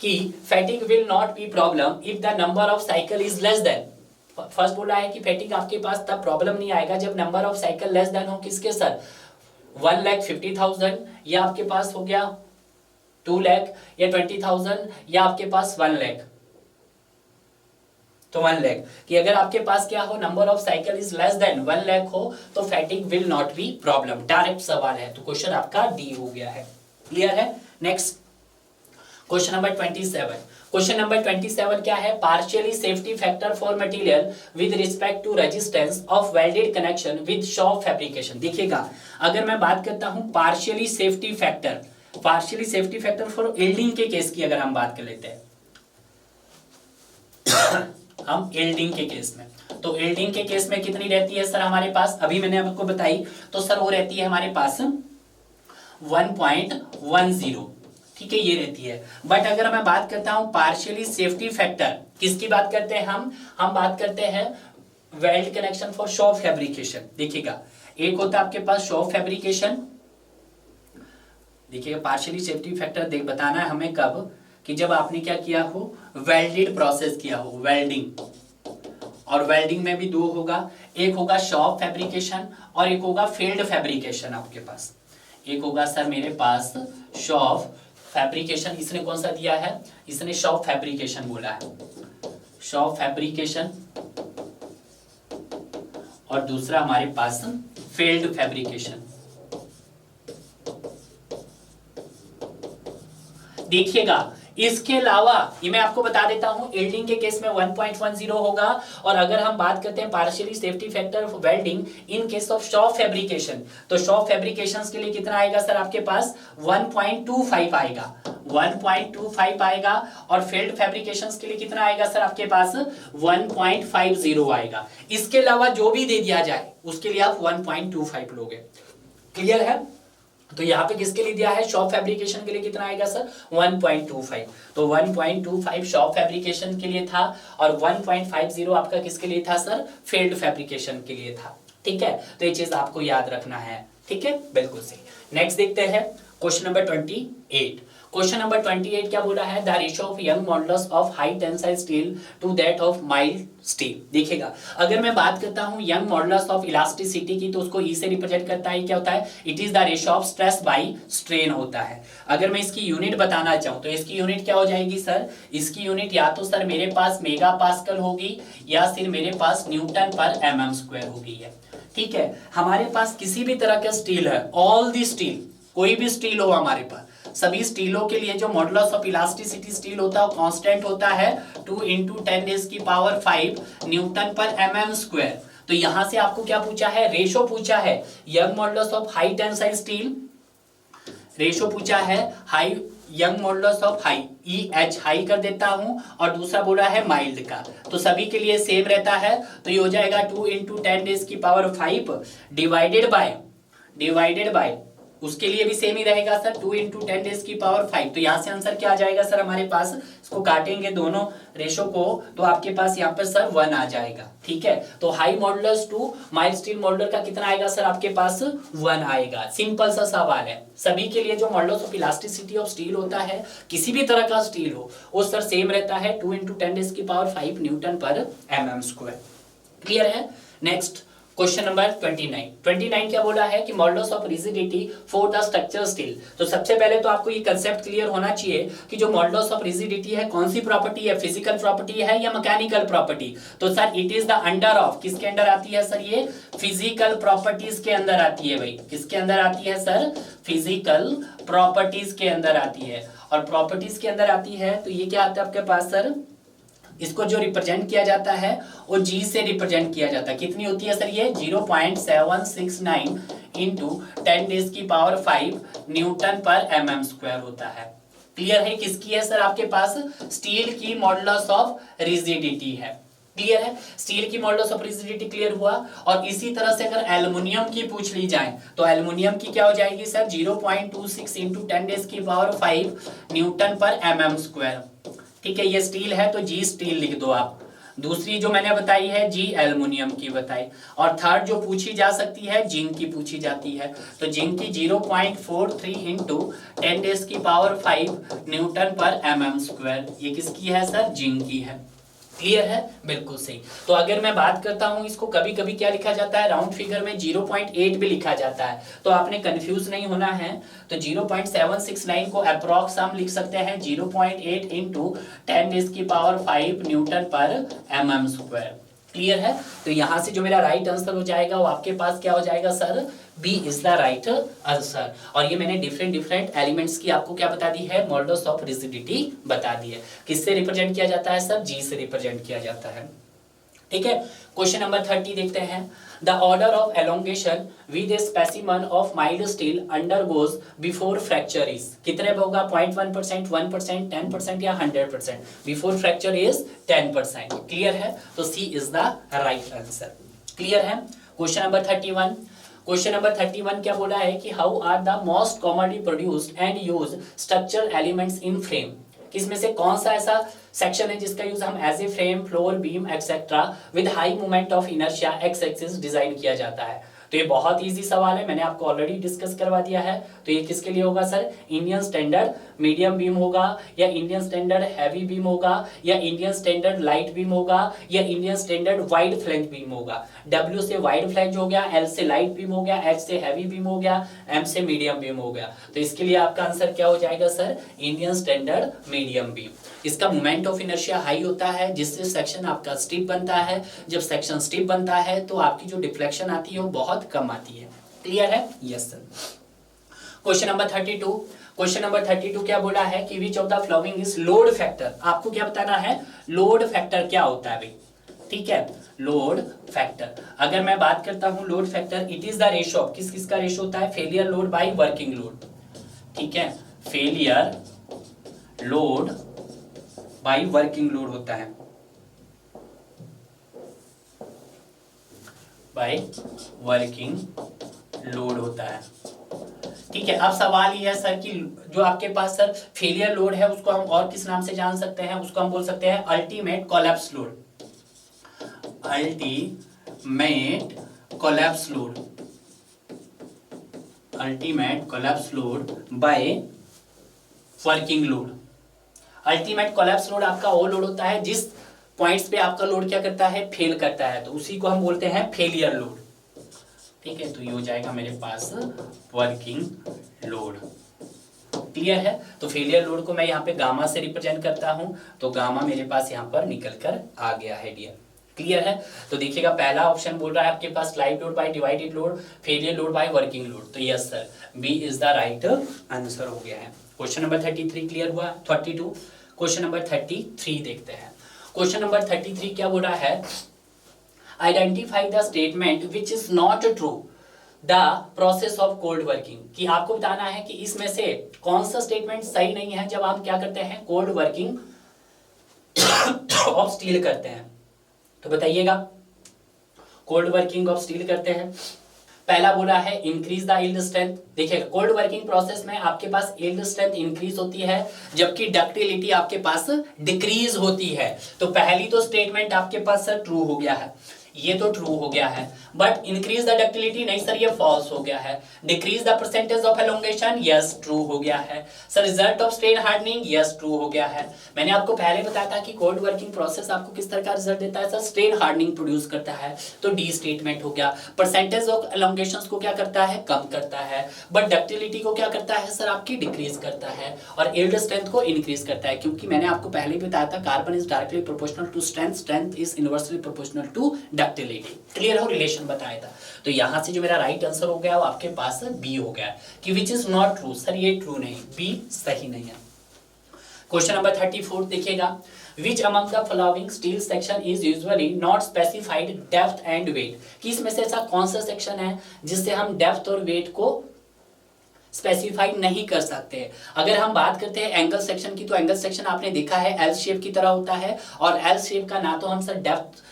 कि fatigue will not be problem if the number of cycle is less than. First बोला है कि फैटिग आपके पास तब प्रॉब्लम नहीं आएगा जब number of cycle less than हो किसके सर, 1,50,000 या आपके पास हो गया 2 लाख या 20,000 या आपके पास 1 लाख। तो 1 लाख कि अगर आपके पास क्या हो, number of cycle is less than 1 lakh हो तो fatigue will not be problem. Direct सवाल है, तो क्वेश्चन आपका डी हो गया है, क्लियर है। Next question number 27। Question number 27 क्या है, partially safety factor for material with respect to resistance of welded connection with shop fabrication. देखिएगा अगर मैं बात करता हूं partially safety factor, partially safety factor for yielding के केस की अगर हम बात कर लेते हैं हम यील्डिंग के केस में, तो यील्डिंग के केस में कितनी रहती है सर हमारे पास, अभी मैंने आपको बताई, तो सर वो रहती है हमारे पास 1.10, ठीक है, ये रहती है। बट अगर मैं बात करता हूं पार्शियली सेफ्टी फैक्टर, किसकी बात करते हैं हम बात करते हैं weld connection for shop fabrication. देखिएगा एक होता है आपके पास शॉप फैब्रिकेशन, देखिएगा पार्शियली सेफ्टी फैक्टर देख बताना है हमें कब, कि जब आपने क्या किया हो, वेल्डेड प्रोसेस किया हो, वेल्डिंग, और वेल्डिंग में भी दो होगा, एक होगा शॉप फैब्रिकेशन और एक होगा फील्ड फैब्रिकेशन। आपके पास एक होगा सर मेरे पास शॉप फैब्रिकेशन, इसने कौन सा दिया है, इसने शॉप फैब्रिकेशन बोला है, शॉप फैब्रिकेशन, और दूसरा हमारे पास फील्ड फैब्रिकेशन। देखिएगा इसके अलावा ये मैं आपको बता देता हूं, यील्डिंग के केस में 1.10 होगा, और अगर हम बात करते हैं partially safety factor welding in case of shop fabrication, तो शॉप फैब्रिकेशंस के लिए कितना आएगा सर आपके पास 1.25 आएगा, 1.25 आएगा, और फील्ड फैब्रिकेशंस के लिए कितना आएगा सर आपके पास 1.50 आएगा। इसके अलावा जो भी दे दिया जाए उसके लिए आप 1.25 लोगे, क्लियर है। तो यहाँ पे किसके लिए दिया है, शॉप फैब्रिकेशन के लिए कितना आएगा सर 1.25, तो 1.25 शॉप फैब्रिकेशन के लिए था, और 1.50 आपका किसके लिए था सर, फील्ड फैब्रिकेशन के लिए था, ठीक है। तो ये चीज आपको याद रखना है, ठीक है, बिल्कुल सही। नेक्स्ट देखते हैं क्वेश्चन नंबर 28। क्वेश्चन नंबर 28 क्या बोला है, the ratio of Young modulus of high tensile steel to that of mild steel. देखिएगा अगर मैं बात करता हूं यंग मॉडुलस ऑफ इलास्टिसिटी की, तो उसको ई से रिप्रेजेंट करता है, क्या होता है, it is the ratio of stress by strain होता है। अगर मैं इसकी यूनिट बताना चाहूं तो इसकी यूनिट क्या हो जाएगी सर, इसकी यूनिट या तो सर मेरे पास मेगा पास्कल होगी या फिर मेरे पास न्यूटन पर mm² होगी है, ठीक है। हमारे पास किसी भी तरह का स्टील है, ऑल दी स्टील, कोई भी स्टील हो हमारे पास, सभी स्टीलों के लिए जो मॉडुलस ऑफ इलास्टिसिटी स्टील होता है वो कांस्टेंट होता है 2 × 10⁵ न्यूटन पर mm स्क्वायर। तो यहां से आपको क्या पूछा है, रेशो पूछा है, young modulus of high tensile steel, ratio पूछा है high young modulus of high, EH high कर देता हूं, और दूसरा बोला है माइल्ड का, तो सभी के लिए सेम रहता है। तो ये हो जाएगा 2 × 10⁵ डिवाइडेड बाय उसके लिए भी सेम ही रहेगा सर 2 × 10⁵। तो यहां से आंसर क्या आ जाएगा सर हमारे पास, इसको काटेंगे दोनों रेशो को तो आपके पास यहाँ पर सर 1 आ जाएगा। ठीक है, तो high modulus two mild steel modular का कितना आएगा सर आपके पास 1 आएगा। सिंपल सा सवाल है, सभी के लिए जो modulus of elasticity of steel होता है, किसी भी तरह का स्टील हो, वो सर सेम रहता है 2 × 10⁵ Newton per mm square. Clear है। नेक्स्ट क्वेश्चन नंबर 29 क्या बोला है कि modulus of rigidity for the structure steel. तो सबसे पहले तो आपको ये कंसेप्ट क्लियर होना चाहिए कि जो मॉडुलस ऑफ रिजिडिटी है कौन सी प्रॉपर्टी है, फिजिकल प्रॉपर्टी है या मैकेनिकल प्रॉपर्टी। तो sir it is the under of, किसके अंडर आती है सर, ये फिजिकल प्रॉपर्टीज के अंदर आती है भाई। किसके अंदर आती है सर, फिजिकल प्रॉपर्टीज के अंदर आती है। और प्रॉपर्टीज के अंदर आती है तो ये क्या आता है आपके पास सर, इसको जो रिप्रेजेंट किया जाता है वो G से रिप्रेजेंट किया जाता है। कितनी होती है सर ये 0.769 × 10⁵ न्यूटन पर mm स्क्वायर होता है। क्लियर है, किसकी है सर आपके पास, स्टील की मॉडुलस ऑफ रिजिडिटी है। क्लियर है, स्टील की मॉडुलस ऑफ रिजिडिटी क्लियर हुआ। और इसी तरह से अगर एल्युमिनियम की पूछ ली जाए तो एल्युमिनियम की क्या हो जाएगी sir 0.26 × 10⁵ Newton per mm square. ठीक है, ये स्टील है तो G स्टील लिख दो आप। दूसरी जो मैंने बताई है G एल्युमिनियम की बताई। और थर्ड जो पूछी जा सकती है जिंक की पूछी जाती है, तो जिंक की 0.43 × 10⁵ न्यूटन पर mm स्क्वायर, ये किसकी है सर, जिंक की है। क्लियर है, बिल्कुल सही। तो अगर मैं बात करता हूं, इसको कभी कभी क्या लिखा जाता है, राउंड फिगर में 0.8 भी लिखा जाता है, तो आपने कंफ्यूज नहीं होना है। तो 0.769 को अप्रॉक्स हम लिख सकते हैं 0.8 × 10⁵ Newton per mm square. Clear है, तो यहां से जो मेरा राइट आंसर हो जाएगा वो आपके पास क्या हो जाएगा sir, B is the right answer. और ये मैंने डिफरेंट एलिमेंट्स की आपको क्या बता दी है, मॉडुलस ऑफ रिजिडिटी बता दी है। किससे रिप्रेजेंट किया जाता है सर, जी से रिप्रेजेंट किया जाता है। ठीक है, क्वेश्चन नंबर 30 देखते हैं। The order of elongation with A specimen of mild steel undergoes before fracture is, कितने होगा, 0.1%, 1%, 10% या 100%। Before fracture is 10%। क्लियर है, तो C is the right answer. Clear है। क्वेश्चन नंबर 31 क्या बोला है कि how are the most commonly produced and use structural elements in frame. किसमें से कौन सा ऐसा सेक्शन है जिसका यूज हम as a frame, floor, beam etcetera with high moment of inertia X axis design किया जाता है। तो ये बहुत इजी सवाल है, मैंने आपको ऑलरेडी डिस्कस करवा दिया है। तो ये किसके लिए होगा sir, Indian standard medium beam होगा, या इंडियन स्टैंडर्ड हैवी बीम होगा, या इंडियन स्टैंडर्ड लाइट बीम होगा, या Indian standard wide flange beam होगा। W से वाइड फ्लैंज हो गया, L से लाइट बीम हो गया, H से हैवी बीम हो गया, M से मीडियम बीम हो गया। तो इसके लिए आपका आंसर क्या हो जाएगा sir, Indian standard medium beam. इसका मोमेंट ऑफ इनर्शिया हाई होता है जिससे सेक्शन आपका स्टिफ बनता है। जब सेक्शन स्टिफ बनता है तो आपकी जो डिफ्लेक्शन आती है वो बहुत कम आती है। क्लियर है, यस सर। क्वेश्चन नंबर 32 क्या बोला है कि which of the following is load factor. आपको क्या बताना है, लोड फैक्टर क्या होता है भाई। ठीक है, लोड फैक्टर अगर मैं बात करता हूं, load factor it is the ratio, किस का रेशो होता है, failure load by working load. ठीक है, failure load by working load होता है, बाई वर्किंग लोड होता है। ठीक है, अब सवाल ये है सर कि जो आपके पास सर फेलियर लोड है उसको हम और किस नाम से जान सकते हैं, उसको हम बोल सकते हैं ultimate collapse load. Ultimate collapse load, ultimate collapse load by working load. Ultimate collapse load आपका वो लोड होता है जिस पॉइंट्स पे आपका लोड क्या करता है, फेल करता है, तो उसी को हम बोलते हैं फेलियर लोड। ठीक है, तो ये हो जाएगा मेरे पास वर्किंग लोड। क्लियर है, तो फेलियर लोड को मैं यहाँ पे गामा से रिप्रेजेंट करता हूं, तो गामा मेरे पास यहाँ पर निकल कर आ गया है डियर। क्लियर है? तो देखिएगा पहला ऑप्शन बोल रहा है आपके पास live load by divided load, failure load by working load. तो yes sir, B is the right answer हो गया है। क्वेश्चन नंबर 33 क्लियर हुआ। 32 क्वेश्चन नंबर 33 देखते हैं। क्वेश्चन नंबर 33 क्या बोल रहा है, identify the statement which is not true the process of cold working. कि आपको बताना है कि इसमें से कौन सा स्टेटमेंट सही नहीं है जब आप क्या करते हैं, कोल्ड वर्किंग ऑफ स्टील करते हैं। तो बताइएगा, कोल्ड वर्किंग ऑफ स्टील करते हैं। पहला बोला है इंक्रीज द यील्ड स्ट्रेंथ। देखिएगा कोल्ड वर्किंग प्रोसेस में आपके पास यील्ड स्ट्रेंथ इंक्रीज होती है जबकि डक्टिलिटी आपके पास डिक्रीज होती है। तो पहली तो स्टेटमेंट आपके पास सर ट्रू हो गया है, ये तो ट्रू हो गया है। बट इंक्रीज द डक्टिलिटी नहीं सर, ये फॉल्स हो गया है। Decrease the percentage of elongation, yes true हो गया है। Sir result of strain hardening, yes true हो गया है। मैंने आपको पहले बताया था कि कोल्ड वर्किंग प्रोसेस आपको किस तरह का रिजल्ट देता है सर, स्ट्रेन हार्डनिंग प्रोड्यूस करता है। तो डी स्टेटमेंट हो गया। परसेंटेज ऑफ एलोंगेशन को क्या करता है, कम करता है। बट डक्टिलिटी को क्या करता है सर, आपकी डिक्रीज करता है। और यील्ड स्ट्रेंथ को इंक्रीज करता है, क्योंकि मैंने आपको पहले भी बताया था carbon is directly proportional to strength, strength is inversely proportional to ductility. Clear हो, रिलेशन बताया था। तो यहां से जो मेरा राइट आंसर हो गया वो आपके पास बी हो गया कि which is not true. Sir ये ट्रू नहीं, बी सही नहीं है। क्वेश्चन नंबर 34 देखिएगा, which among the following steel section is usually not specified depth and weight. कि इसमें से ऐसा कौन सा सेक्शन है जिससे हम डेप्थ और वेट को स्पेसिफाई नहीं कर सकते। अगर हम बात करते हैं एंगल सेक्शन की, तो एंगल सेक्शन आपने देखा है एल शेप की तरह होता है, और एल शेप का ना तो हम सर डेप्थ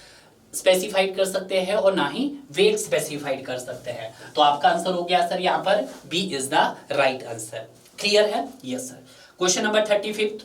स्पेसिफाइड कर सकते हैं और ना ही वेट स्पेसिफाइड कर सकते हैं। तो आपका आंसर हो गया सर यहाँ पर B is the right answer. Clear है? Yes sir. Question number 35।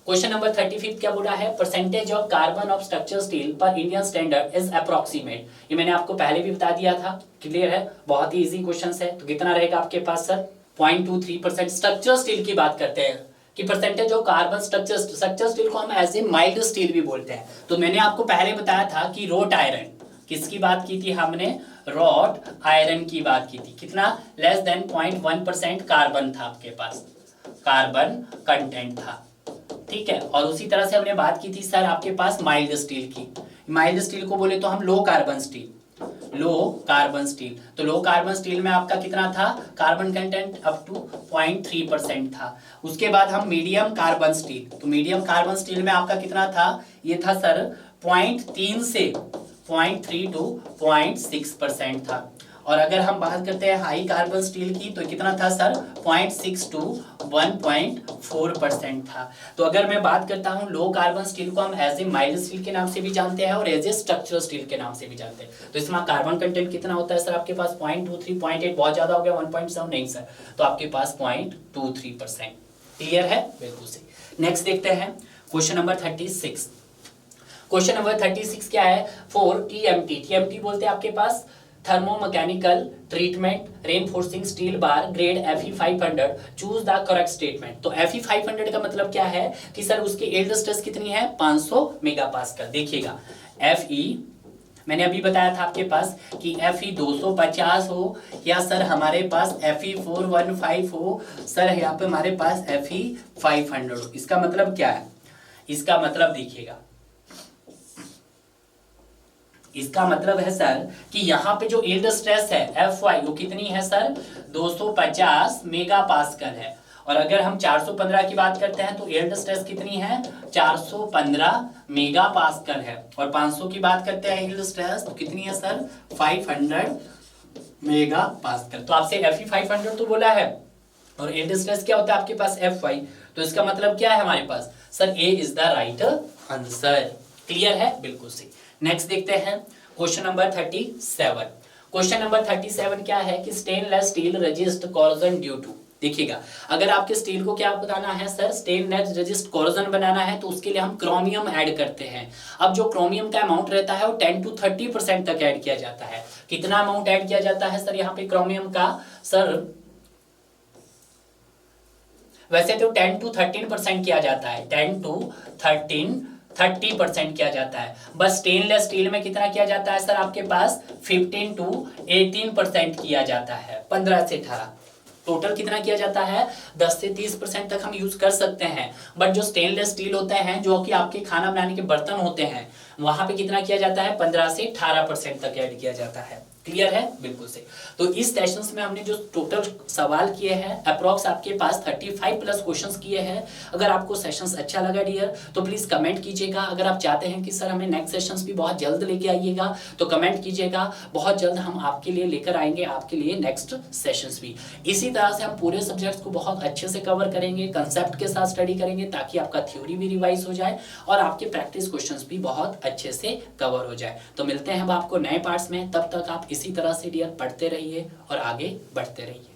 Question number 35 क्या बोला है, percentage of carbon of structure steel per Indian standard is approximate. ये मैंने आपको पहले भी बता दिया था। क्लियर है? बहुत ही इजी क्वेश्चन है। तो कितना रहेगा आपके पास सर, 0.23%। स्ट्रक्चर स्टील की बात करते हैं कि percentage of carbon structure steel को हम एज ए माइल्ड स्टील भी बोलते हैं। तो मैंने आपको पहले बताया था कि रोट आयरन, किसकी बात की थी हमने, रोट आयरन की बात की थी। कितना, लेस देन 0.1% कार्बन था आपके पास, कार्बन कंटेंट था। ठीक है, और उसी तरह से हमने बात की थी सर आपके पास माइल्ड स्टील की। माइल्ड स्टील को बोले तो हम लो carbon steel, low carbon steel. तो लो कार्बन स्टील में आपका कितना था, कार्बन कंटेंट अप टू 0.3% था। उसके बाद हम मीडियम कार्बन स्टील, तो मीडियम कार्बन स्टील में आपका कितना था, ये था सर 0.3 से 0.3 टू 0.6% था। और अगर हम बात करते हैं हाई कार्बन स्टील की, तो कितना था सर, 0.6 टू 1.4% था। तो अगर मैं बात करता हूं लो कार्बन स्टील को हम एज ए माइल्ड स्टील के नाम से भी जानते हैं और एज ए स्ट्रक्चरल स्टील के नाम से भी जानते हैं। तो इसमें कार्बन कंटेंट कितना होता है सर आपके पास, 0.23, 0.8 बहुत ज्यादा हो गया, 1.7 नहीं सर, तो आपके पास 0.23%। क्लियर है? बिल्कुल सही। नेक्स्ट देखते हैं क्वेश्चन नंबर 36। क्वेश्चन नंबर 36 क्या है, फॉर टीएमटी, टीएमटी बोलते हैं आपके पास thermomechanical treatment reinforcing steel bar grade Fe500, choose the correct statement. तो Fe500 का मतलब क्या है कि सर उसकी यील्ड स्ट्रेस कितनी है, 500 मेगापास्कल। देखिएगा Fe मैंने अभी बताया था आपके पास कि Fe 250 हो या सर हमारे पास Fe 415 हो, सर यहाँ पे हमारे पास Fe 500 हो। इसका मतलब क्या है, इसका मतलब देखिएगा, इसका मतलब है सर कि यहाँ पे जो यील्ड स्ट्रेस है Fy वो कितनी है सर, 250 मेगापास्कल है। और अगर हम 415 की बात करते हैं तो यील्ड स्ट्रेस कितनी है, 415 मेगापास्कल है। और 500 की बात करते हैं यील्ड स्ट्रेस तो कितनी है सर, 500 मेगापास्कल। तो आपसे Fe 500 तो बोला है और यील्ड स्ट्रेस क्या होता है आपके पास, Fy। तो इसका मतलब क्या है हमारे पास sir, A is the right answer. Clear है? बिल्कुल सही। नेक्स्ट देखते हैं क्वेश्चन नंबर 37। क्वेश्चन नंबर 37 क्या है कि stainless steel resist corrosion due to. देखिएगा अगर आपके स्टील को क्या बताना है सर, स्टेनलेस रेजिस्ट कोरोजन बनाना है तो उसके लिए हम क्रोमियम ऐड करते हैं। अब जो क्रोमियम का अमाउंट रहता है वो 10 to 30% तक ऐड किया जाता है। कितना अमाउंट ऐड किया जाता है सर यहाँ पे क्रोमियम का, सर वैसे तो 10 to 13% किया जाता है, 10 to 30% किया जाता है। बस स्टेनलेस स्टील में कितना किया जाता है सर आपके पास, 15 to 18% किया जाता है, 15 से 18। टोटल कितना किया जाता है 10 से 30% तक हम यूज कर सकते हैं। बट जो स्टेनलेस स्टील होते हैं, जो कि आपके खाना बनाने के बर्तन होते हैं, वहां पे कितना किया जाता है 15 से 18% तक ऐड किया जाता है। क्लियर है? बिल्कुल से। तो इस सेशंस में हमने जो टोटल सवाल किए हैं, अप्रॉक्स आपके पास 35 प्लस क्वेश्चंस किए हैं। अगर आपको सेशंस अच्छा लगा डियर तो प्लीज कमेंट कीजिएगा। अगर आप चाहते हैं कि सर हमें नेक्स्ट सेशंस भी बहुत जल्द लेके आइएगा तो कमेंट कीजिएगा। बहुत जल्द हम आपके लिए लेकर आएंगे आपके लिए नेक्स्ट सेशंस भी। इसी तरह से हम पूरे सब्जेक्ट्स को बहुत अच्छे से कवर करेंगे, कंसेप्ट के साथ स्टडी करेंगे ताकि आपका थ्योरी भी रिवाइज हो जाए और आपके प्रैक्टिस क्वेश्चंस भी बहुत अच्छे से कवर हो जाए। तो मिलते हैं अब आपको नए पार्ट्स में, तब तक आप इसी तरह से डियर पढ़ते रहिए और आगे बढ़ते रहिए।